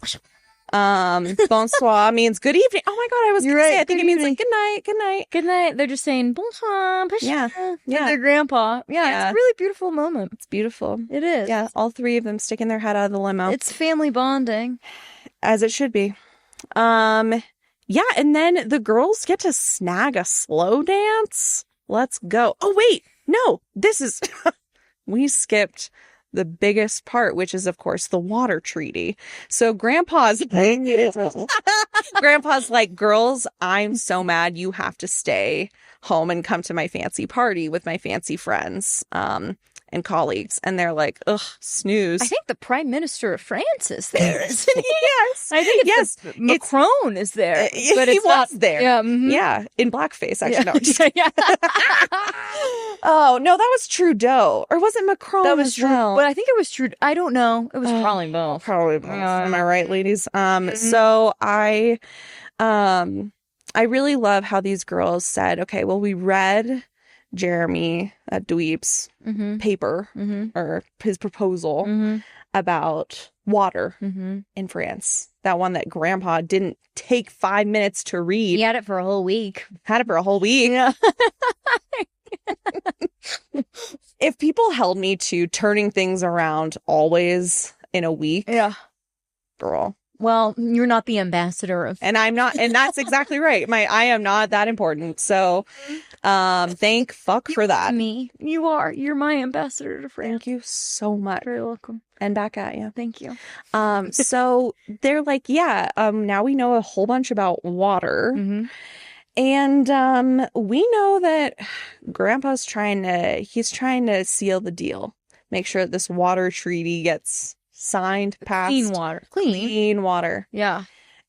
Bonsoir means good evening. Oh my god, I was gonna say. I think it means like good night, good night, good night. They're just saying bonsoir. Yeah. Their grandpa. Yeah, it's a really beautiful moment. It's beautiful. It is. Yeah, all three of them sticking their head out of the limo. It's family bonding, as it should be. Yeah, and then the girls get to snag a slow dance. Let's go. Oh wait, no, this is we skipped the biggest part, which is, of course, the water treaty. So Grandpa's like, girls, I'm so mad. You have to stay home and come to my fancy party with my fancy friends and colleagues. And they're like, ugh, snooze. I think the Prime Minister of France is there. Yes. I think Macron is there. But he it's was not there. Yeah. Mm-hmm. Yeah. In blackface, actually. Yeah. No, just Yeah. Oh, no, that was Trudeau. Or was it Macron? That was as true. well? But I think it was true. I don't know. It was probably both. Probably both. Am I right, ladies? So I really love how these girls said, okay, well, we read Jeremy Dweeb's paper or his proposal about water in France. That one that Grandpa didn't take 5 minutes to read. He had it for a whole week. Yeah. If people held me to turning things around always in a week, girl. Well, you're not the ambassador of... And I'm not, and that's exactly right. I am not that important. So, thank fuck for that. Me. You are. You're my ambassador to France. Thank you so much. Very welcome. And back at you. Thank you. So they're like, now we know a whole bunch about water. And we know that Grandpa's trying to seal the deal. Make sure that this water treaty gets signed, passed. Clean water. Yeah.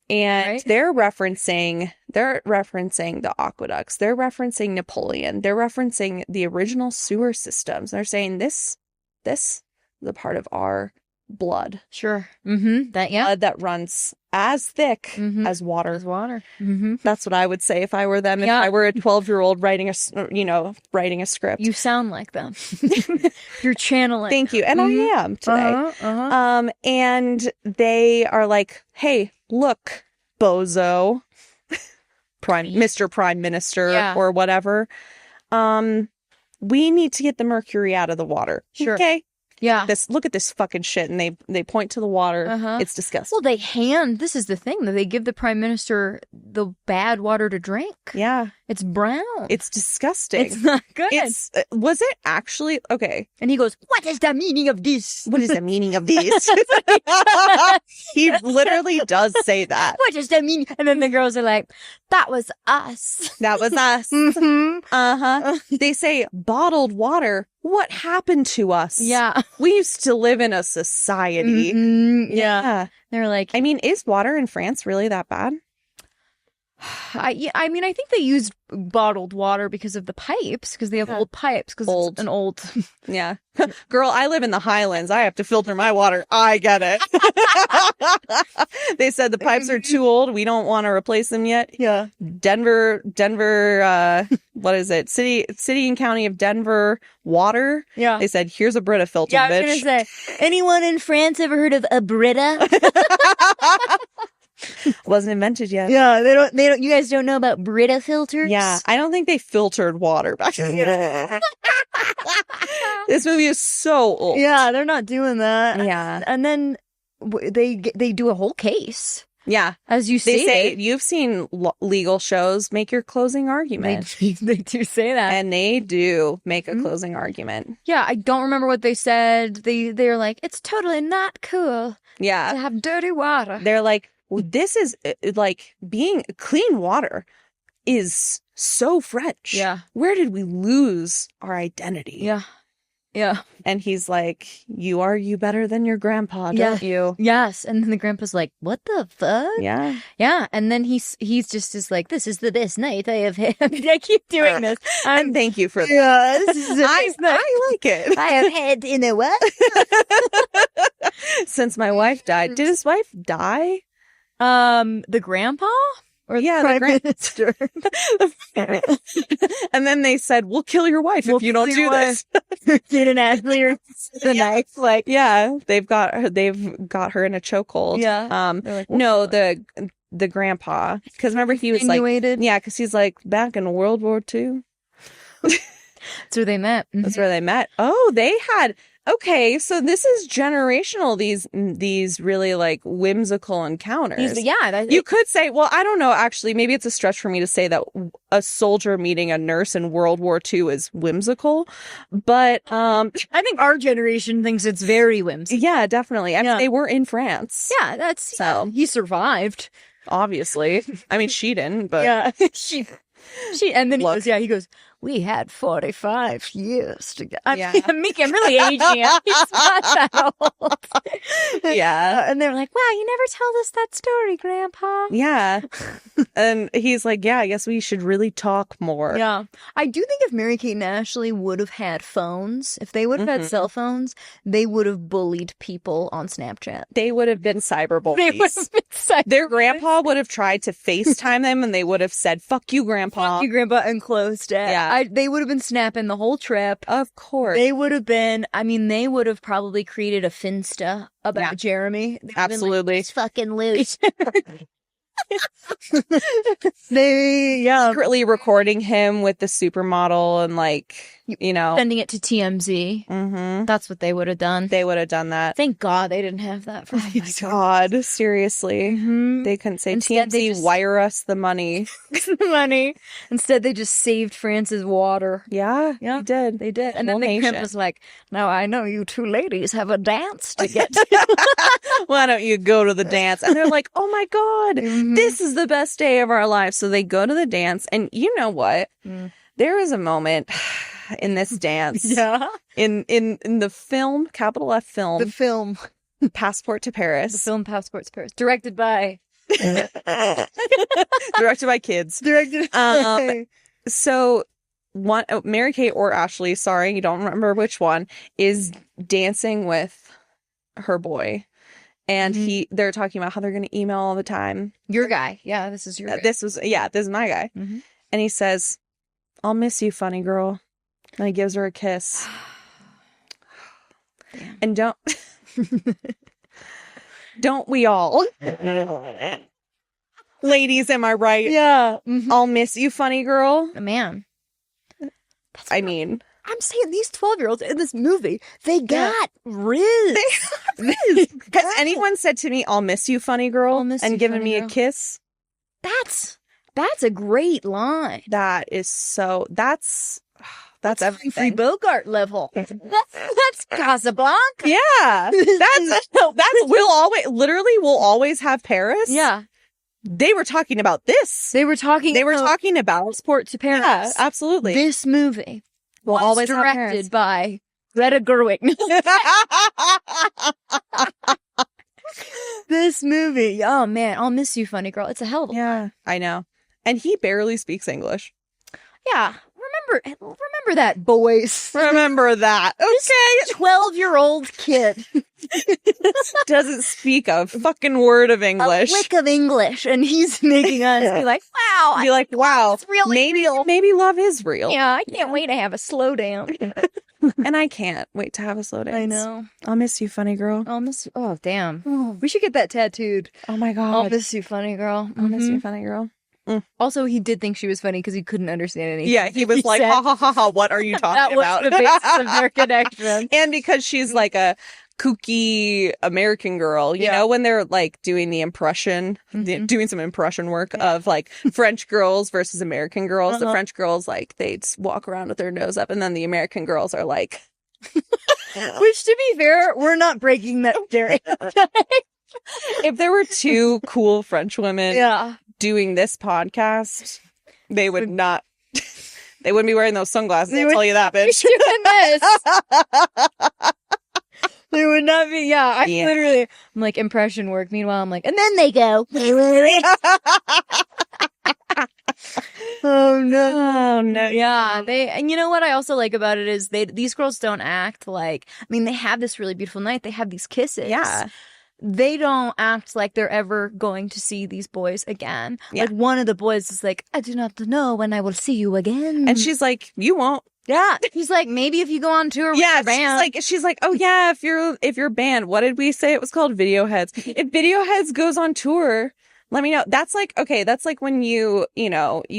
And they're referencing the aqueducts. They're referencing Napoleon. They're referencing the original sewer systems. They're saying this is a part of our blood. Sure. Blood that runs as thick as water. That's what I would say if I were them. If I were a 12-year-old writing a script. You sound like them. You're channeling. Thank you. And I am today. And they are like, hey, look, bozo, Mr. Prime Minister or whatever. We need to get the mercury out of the water. Sure. Okay. Yeah. Look at this fucking shit. And they point to the water. It's disgusting. Well, this is the thing, that they give the Prime Minister the bad water to drink. Yeah. It's brown. It's disgusting. It's not good. Was it actually? Okay. And he goes, what is the meaning of this? What is the meaning of this? He literally does say that. What is the meaning? And then the girls are like, that was us. That was us. They say bottled water. What happened to us? Yeah. We used to live in a society. Yeah. They're like, I mean, is water in France really that bad? I mean, I think they used bottled water because of the pipes, because they have old pipes, because it's an old... Yeah. Girl, I live in the Highlands. I have to filter my water. I get it. They said the pipes are too old. We don't want to replace them yet. Yeah. Denver, what is it? City and County of Denver water. Yeah. They said, here's a Brita filter, yeah, bitch. I was going to say, anyone in France ever heard of a Brita? Wasn't invented yet. Yeah, they don't, you guys don't know about Brita filters? Yeah, I don't think they filtered water back then. This movie is so old. Yeah, they're not doing that. Yeah. And then they do a whole case. Yeah. As you they say, you've seen legal shows, make your closing argument. They do say that. And they do make a closing argument. Yeah, I don't remember what they said. They're like, it's totally not cool to have dirty water. They're like, well, this is like being clean water is so French. Yeah. Where did we lose our identity? Yeah. Yeah. And he's like, you argue better than your grandpa, don't you? Yes. And then the grandpa's like, what the fuck? Yeah. Yeah. And then he's just like, this is the best night I have had. I keep doing this. And thank you for that. Yeah. This is I like it. I have had in a what? Since my wife died. Did his wife die? The grandpa? Or the Prime Minister. And then they said, we'll kill your wife if you don't do this. Didn't Ashley or the knife? Like, yeah, they've got her in a chokehold. Yeah. Like, no, the grandpa. Because remember he was like, because he's like, back in World War II. That's where they met. That's where they met. Oh, they had Okay, so this is generational, these really like whimsical encounters. You could say, well, I don't know, actually, maybe it's a stretch for me to say that a soldier meeting a nurse in World War II is whimsical, but I think our generation thinks it's very whimsical. Yeah, definitely. I mean, they were in France. Yeah, that's so he survived. Obviously. I mean, she didn't, but yeah, she and then he goes, we had 45 years together. I'm really aging it. He's not that old. Yeah. And they're like, wow, you never told us that story, Grandpa. Yeah. And he's like, yeah, I guess we should really talk more. Yeah. I do think if Mary-Kate and Ashley would have had phones, if they would have had cell phones, they would have bullied people on Snapchat. They would have been cyberbullies. Their grandpa would have tried to FaceTime them and they would have said, fuck you, Grandpa. Fuck you, Grandpa, and closed it. Yeah. They would have been snapping the whole trip. Of course. They would have been, they would have probably created a Finsta about Jeremy. Absolutely. He's fucking loose. They secretly recording him with the supermodel and like, sending it to TMZ. That's what they would have done. They would have done that. Thank God they didn't have that. Oh my God, seriously. They couldn't say, instead, TMZ, wire us the money. Instead, they just saved France's water. Yeah, they did. They did. And then the pimp was like, now I know you two ladies have a dance to get to. Why don't you go to the dance? And they're like, oh my God, this is the best day of our lives. So they go to the dance. And you know what? There is a moment in this dance. In the film, capital F film. The film. Passport to Paris. The film Passport to Paris. Directed by kids. Directed so Mary-Kate or Ashley, sorry, you don't remember which one, is dancing with her boy. And they're talking about how they're going to email all the time. Your guy. Yeah, this is your guy. This is my guy. And he says, I'll miss you, funny girl. And he gives her a kiss. And don't we all? Ladies, am I right? Yeah. I'll miss you, funny girl. Man. I'm saying these 12-year-olds in this movie, they got riz. Has anyone said to me, I'll miss you, funny girl, and given me a kiss? That's a great line. That is so, that's everything. Free Bogart level. That's Casablanca. Yeah. We'll always have Paris. Yeah. They were talking about this. They were talking about Passport to Paris. Yeah, absolutely. This movie will always directed by Greta Gerwig. This movie, oh man, I'll miss you, funny girl. It's a hell of a line. I know. And he barely speaks English. Yeah. Remember that, boys. Remember that. Okay. 12-year-old kid doesn't speak a fucking word of English. A lick of English, and he's making us be like, wow. It's really real. Maybe love is real. Yeah, I can't wait to have a slow down. And I can't wait to have a slow dance. I know. I'll miss you, funny girl. I'll miss you. Oh, damn. Oh. We should get that tattooed. Oh my God. I'll miss you, funny girl. I'll miss you, funny girl. Also, he did think she was funny because he couldn't understand anything. Yeah, he was like, ha ha ha ha, what are you talking about? That was the basis of their connection. And because she's like a kooky American girl, you know, when they're like doing the impression, doing some impression work of like French girls versus American girls. The French girls, like, they'd walk around with their nose up, and then the American girls are like... Which, to be fair, we're not breaking that stereotype. If there were two cool French women doing this podcast, they would not... They wouldn't be wearing those sunglasses, I'll tell you that, bitch. They would not be, I'm like, impression work. Meanwhile, I'm like, and then they go. Oh no. Yeah, and you know what I also like about it is these girls don't act like, they have this really beautiful night. They have these kisses. Yeah. They don't act like they're ever going to see these boys again. Yeah. Like, one of the boys is like, I do not know when I will see you again. And she's like, you won't. Yeah. He's like, maybe if you go on tour with your band. She's like, oh yeah, if your band, what did we say it was called? Videoheads. If Videoheads goes on tour, let me know. That's like, okay, that's like when you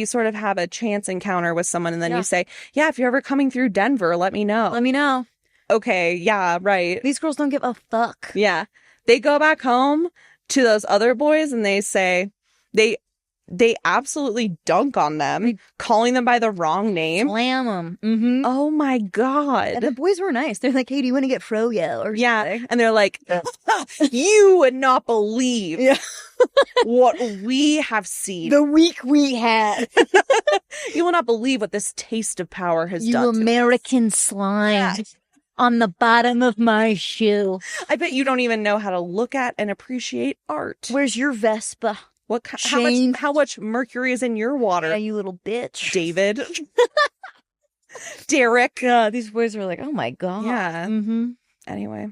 sort of have a chance encounter with someone and then you say, yeah, if you're ever coming through Denver, let me know. Let me know. okay, yeah, right. These girls don't give a fuck. Yeah. They go back home to those other boys and they say they absolutely dunk on them, calling them by the wrong name. Slam them. Mm-hmm. Oh my God. And the boys were nice. They're like, hey, do you want to get froyo or something? And they're like, you would not believe what we have seen. The week we had. You will not believe what this taste of power has done. You American slime on the bottom of my shoe. I bet you don't even know how to look at and appreciate art. Where's your Vespa? How much mercury is in your water? Yeah, you little bitch. David. Derek. These boys were like, oh my God. Yeah. Mm-hmm. Anyway.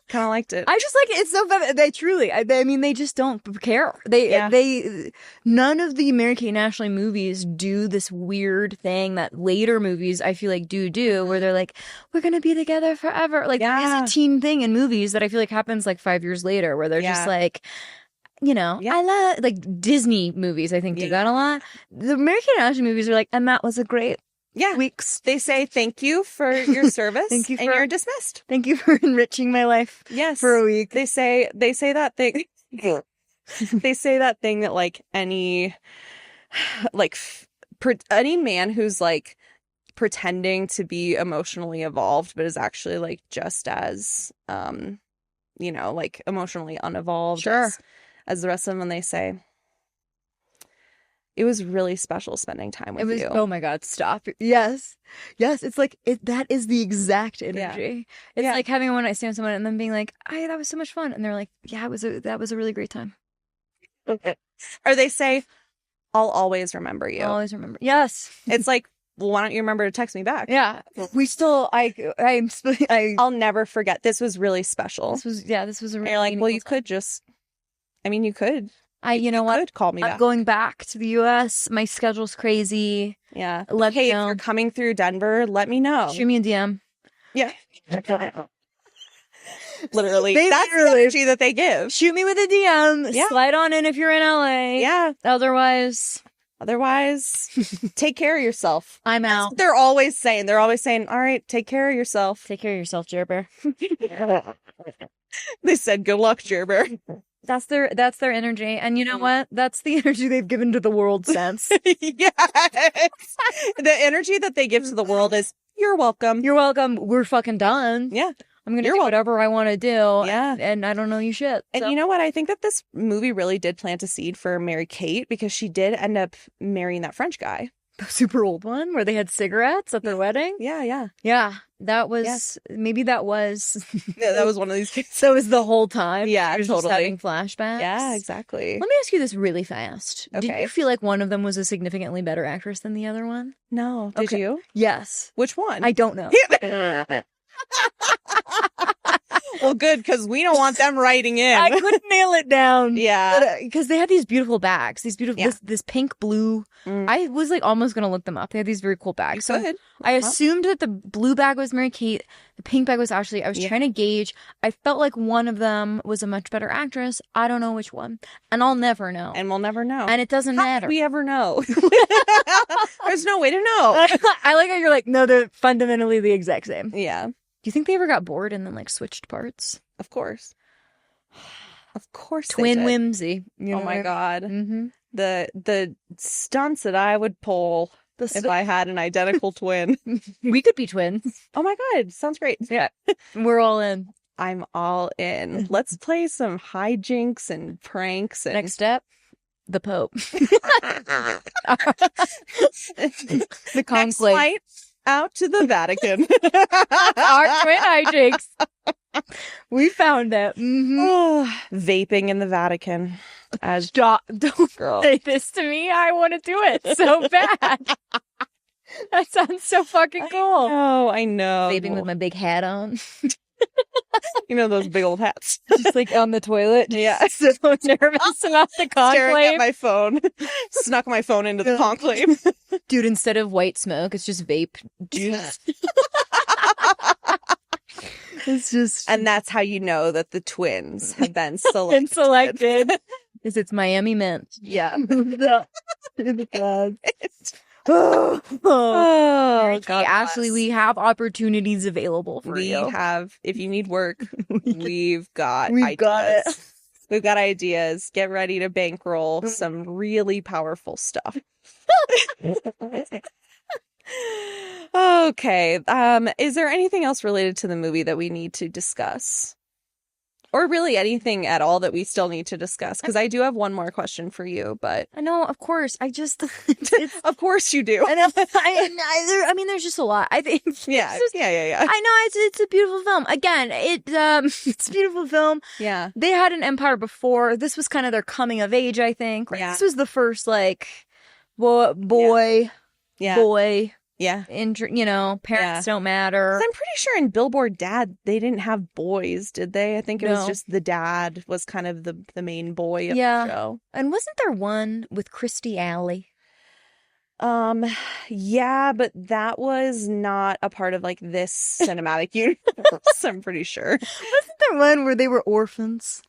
Kind of liked it. I just like it. It's so fun. They truly, I mean, they just don't care. None of the American Ashley movies do this weird thing that later movies I feel like do where they're like, we're going to be together forever. Like, it's a teen thing in movies that I feel like happens like 5 years later where they're just like, you know, I love, like, Disney movies, I think, do that a lot. The American Ashley movies are like, and that was a great weeks. They say thank you for your service. Thank you and you're dismissed. Thank you for enriching my life for a week. They say that thing. They say that thing that, like, any man who's, like, pretending to be emotionally evolved but is actually, like, just as, you know, like, emotionally unevolved as the rest of them, and they say, it was really special spending time with you. Oh my God, stop. Yes. It's like, that is the exact energy. It's like having a one night stand with someone and then being like, that was so much fun. And they're like, that was a really great time. Or they say, I'll always remember you. I'll always remember. Yes. It's like, well, why don't you remember to text me back? Yeah. We still, I'll never forget. This was really special. This was a really, and you're like, well, you could just, I mean, you could. You know what? Call me back. I'm going back to the U.S. My schedule's crazy. Yeah. Hey, if you're coming through Denver, let me know. Shoot me a DM. Yeah. Literally. That's the energy that they give. Shoot me with a DM. Yeah. Slide on in if you're in LA. Yeah. Otherwise, take care of yourself. I'm out. That's what they're always saying. They're always saying, all right, take care of yourself. Take care of yourself, Gerber. They said, good luck, Gerber. That's their energy. And you know what? That's the energy they've given to the world since. Yes. The energy that they give to the world is, you're welcome. You're welcome. We're fucking done. Yeah. I'm going to do whatever I want to do. Yeah. And I don't know you shit. And you know what? I think that this movie really did plant a seed for Mary-Kate because she did end up marrying that French guy. The super old one where they had cigarettes at their wedding? Yeah. Yeah. That was, maybe that was. Yeah, that was one of these kids. That was the whole time. Yeah, totally. Just having flashbacks. Yeah, exactly. Let me ask you this really fast. Okay. Did you feel like one of them was a significantly better actress than the other one? No. Did you? Yes. Which one? I don't know. Well, good, because we don't want them writing in. I couldn't nail it down. Yeah. Because they had these beautiful bags. These beautiful, this pink blue. I was like almost going to look them up. They had these very cool bags. So I assumed that the blue bag was Mary-Kate. The pink bag was Ashley. I was trying to gauge. I felt like one of them was a much better actress. I don't know which one. And I'll never know. And we'll never know. And it doesn't matter. How do we ever know? There's no way to know. I like how you're like, no, they're fundamentally the exact same. Yeah. Do you think they ever got bored and then like switched parts? Of course. Of course. Twin whimsy. Oh my God. Mm-hmm. The stunts that I would pull if I had an identical twin. We could be twins. Oh my God. Sounds great. Yeah. We're all in. I'm all in. Let's play some hijinks and pranks. And... Next step. The Pope. The conclave. Next flight out to the Vatican. Our twin hijinks. We found it. Mm-hmm. Oh, vaping in the Vatican. Stop. Don't say this to me. I want to do it so bad. That sounds so fucking cool. Oh, I know. Vaping with my big hat on. You know those big old hats. Just like on the toilet. Yeah. So nervous about the conclave. Staring at my phone. Snuck my phone into the conclave. Dude, instead of white smoke, it's just vape juice. It's just... And that's how you know that the twins have been selected. Is it's Miami Mint. Yeah. Oh, God Ashley, bless. we have opportunities available for you. We have, if you need work, we've got We've got it. We've got ideas. Get ready to bankroll some really powerful stuff. Okay. Is there anything else related to the movie that we need to discuss? Or really anything at all that we still need to discuss? Because I do have one more question for you, but... I know, of course. I just... Of course you do. I mean, there's just a lot. I think... Yeah. I know, it's a beautiful film. Again, it's a beautiful film. Yeah. They had an empire before. This was kind of their coming of age, I think. Yeah. This was the first, like, boy... Yeah. Parents don't matter. I'm pretty sure in Billboard Dad, they didn't have boys, did they? I think it was just the dad was kind of the main boy of the show. And wasn't there one with Kirstie Alley? Yeah, but that was not a part of like this cinematic universe, I'm pretty sure. Wasn't there one where they were orphans?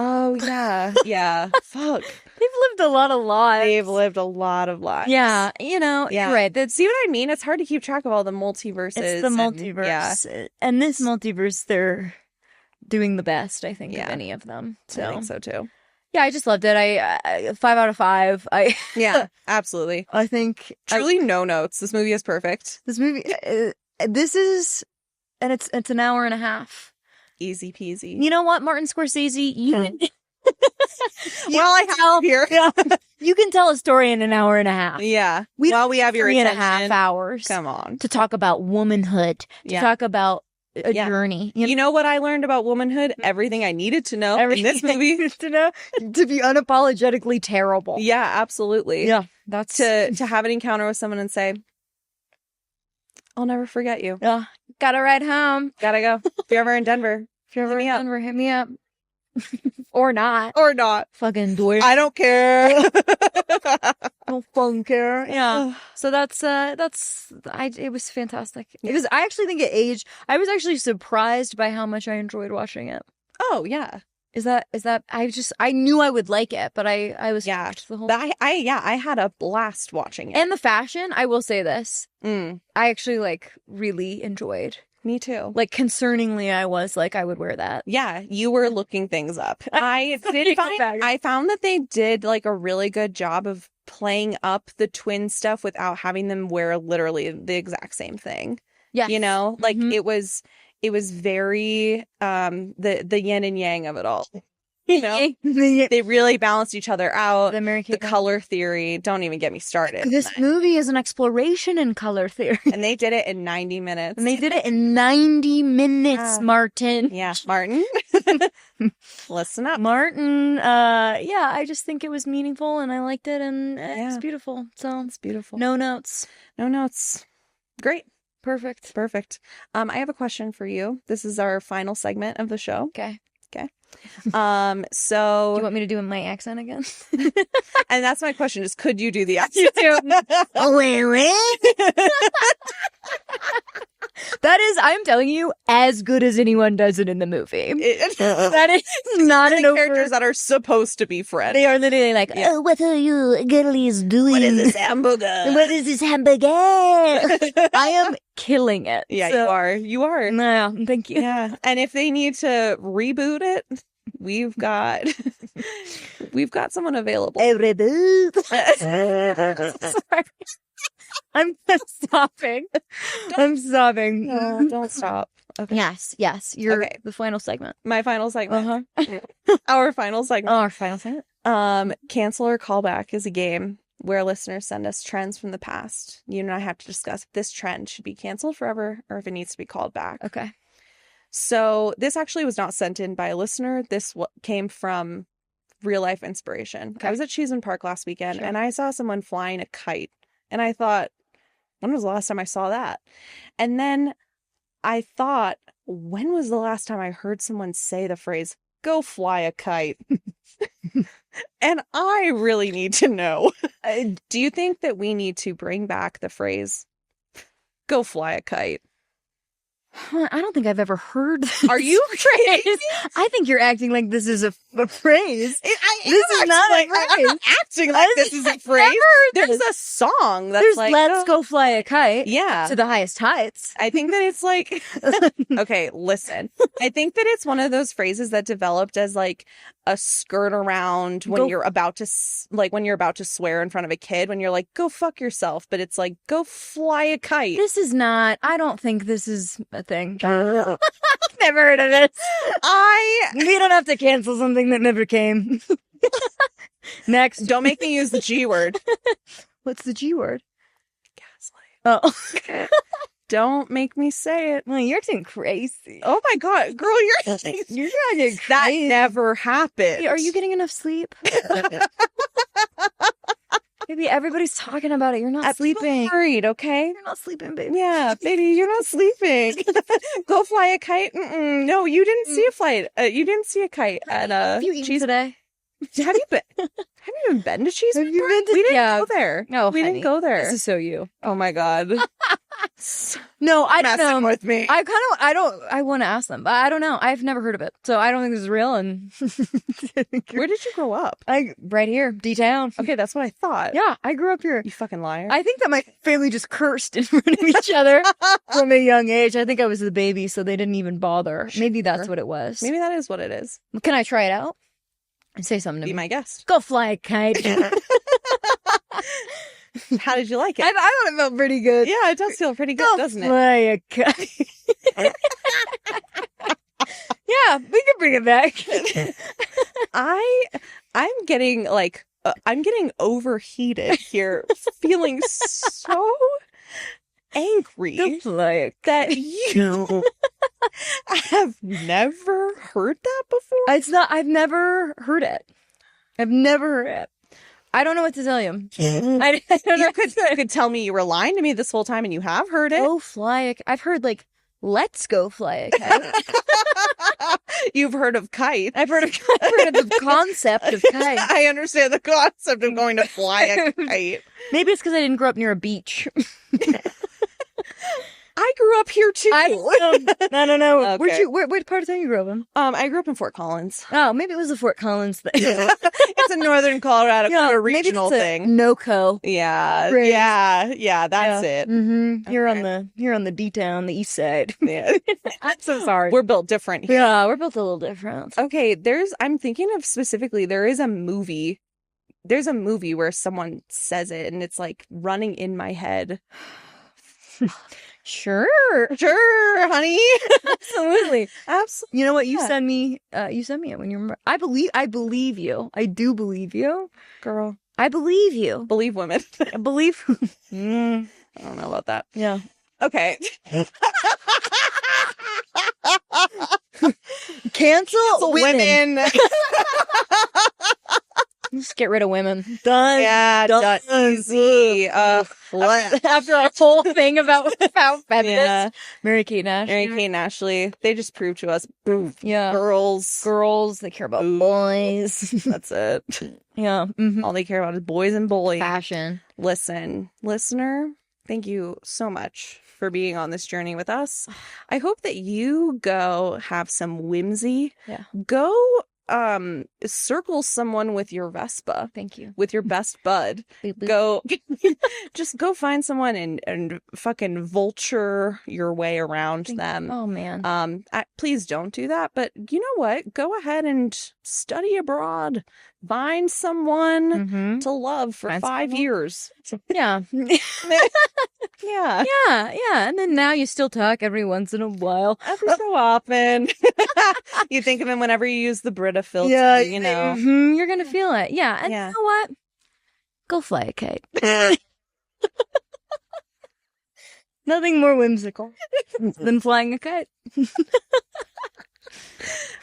Oh, yeah. Yeah. Fuck. They've lived a lot of lives. They've lived a lot of lives. Yeah, you're right. See what I mean? It's hard to keep track of all the multiverses. It's the multiverse. And this multiverse, they're doing the best, I think, of any of them. So. I think so, too. Yeah, I just loved it. I 5 out of 5. Yeah, absolutely. I think... Truly no notes. This movie is perfect. This movie... this is... And it's an hour and a half. Easy peasy. You know what, Martin Scorsese? You can... Well, I have here. Yeah. You can tell a story in an hour and a half. Yeah. We have your 3.5 hours. Come on. To talk about womanhood. To talk about a journey. You know what I learned about womanhood? Everything I needed to know in this movie. To know. To be unapologetically terrible. Yeah, absolutely. Yeah. That's to have an encounter with someone and say, I'll never forget you. Yeah. Gotta ride home. Gotta go. If you're ever in Denver, hit me up. Or not. Fucking dork. I don't care. Don't fucking care. Yeah. So it was fantastic. Because I actually think it aged. I was actually surprised by how much I enjoyed watching it. Oh, yeah. Is that I knew I would like it, but I was the whole I had a blast watching it. And the fashion, I will say this. I actually really enjoyed. Me too. Concerningly, I was I would wear that. Yeah, you were looking things up. I found that they did a really good job of playing up the twin stuff without having them wear literally the exact same thing. Yeah. It was very the yin and yang of it all. They really balanced each other out. The color theory. Don't even get me started. This movie is an exploration in color theory. And they did it in 90 minutes. Martin. Yeah, Martin. Listen up. Martin. I just think it was meaningful and I liked it and it's beautiful. So it's beautiful. No notes. Great. Perfect. I have a question for you. This is our final segment of the show. Okay. So do you want me to do my accent again? And that's my question, is could you do the accent? That is, I'm telling you, as good as anyone does it in the movie. That is not an characters that are supposed to be friends. They are literally oh, what are you girlies doing? What is this hamburger? I am killing it. Yeah, you are. No, thank you. Yeah, and if they need to reboot it, we've got someone available. A reboot. Sorry. I'm stopping. Don't stop. Okay. Yes. You're the final segment. My final segment. Our final segment. Cancel or callback is a game where listeners send us trends from the past. You and I have to discuss if this trend should be canceled forever or if it needs to be called back. Okay. So this actually was not sent in by a listener. This came from real life inspiration. Okay. I was at Cheeseman Park last weekend and I saw someone flying a kite. And I thought, when was the last time I saw that? And then I thought, when was the last time I heard someone say the phrase, go fly a kite? And I really need to know. Do you think that we need to bring back the phrase, go fly a kite? I don't think I've ever heard this. Are you crazy? I think you're acting like this is a phrase. I This is not a phrase. I'm acting like this is a phrase. There's a song that's There's like, let's go fly a kite. Yeah. To the highest heights. I think that it's like, okay, listen. I think that it's one of those phrases that developed as like a skirt around when you're about to, when you're about to swear in front of a kid, when you're like, go fuck yourself. But it's like, go fly a kite. This is not, I don't think this is a thing. I've never heard of this. We don't have to cancel something that never came. Next. Don't make me use the G word. What's the G word? Gaslight. Oh. Don't make me say it. Well, you're acting crazy. Oh my God, girl, you're acting crazy. That never happened. Hey, are you getting enough sleep? Baby, everybody's talking about it. You're not sleeping. I'm worried, okay? You're not sleeping, baby. Yeah, baby, you're not sleeping. Go fly a kite. No, you didn't see a flight. You didn't see a kite at Have you eaten today? Have you been? Have you even been to Cheese? Have you been to? We didn't go there. No, we didn't go there. This is so you. Oh my God. No, I don't messing know. with me. I want to ask them, but I don't know. I've never heard of it, so I don't think this is real. And where did you grow up? Right here, D-town. Okay, that's what I thought. Yeah, I grew up here. You fucking liar. I think that my family just cursed in front of each other from a young age. I think I was the baby, so they didn't even bother. Maybe that's what it was. Maybe that is what it is. Can I try it out? And say something to me. Be my guest. Go fly a kite. How did you like it? I thought it felt pretty good. Yeah, it does feel pretty good, doesn't it? Fly a kite. Yeah, we can bring it back. I'm getting like I'm getting overheated here, feeling so angry that you have never heard that before. I've never heard it. I've never heard it. I don't know what to tell you. I don't know. You could tell me you were lying to me this whole time and you have heard it. Go fly a kite. I've heard like, let's go fly a kite. You've heard of kite. I've heard of the concept of kite. I understand the concept of going to fly a kite. Maybe it's because I didn't grow up near a beach. I grew up here too. I don't know. Okay. What part of town you grew up in? I grew up in Fort Collins. Oh, maybe it was a Fort Collins thing. It's a northern Colorado kind of regional thing. NoCo. Yeah, Right. yeah. That's it. Mm-hmm. You're on the D-town, the east side. Yeah. I'm so sorry. We're built different here. Yeah, we're built a little different. Okay, I'm thinking of specifically. There is a movie. There's a movie where someone says it, and it's like running in my head. Sure, honey. Absolutely. Absolutely. You know what? You send me it when you remember. I believe you. I do believe you. Girl. I believe you. Believe women. I believe. I don't know about that. Yeah. Okay. Cancel women. Just get rid of women. Done. Yeah, done. Easy. After our whole thing about feminists. Yeah. Mary-Kate and Ashley. They just proved to us. Yeah. Girls. They care about boys. That's it. Yeah. Mm-hmm. All they care about is boys and boys. Fashion. Listen, listener, thank you so much for being on this journey with us. I hope that you go have some whimsy. Yeah. Go circle someone with your Vespa. Thank you. With your best bud. Go just go find someone and fucking vulture your way around them. Oh man. Please don't do that, but you know what? Go ahead and study abroad. Find someone to love for 5 years. Yeah. Yeah. And then now you still talk every once in a while. Every so often. You think of him whenever you use the Brita filter, you know. You're going to feel it. Yeah. And you know what? Go fly a kite. Nothing more whimsical than flying a kite.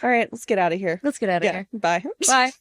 All right, let's get out of here. Let's get out of here. Bye. Bye.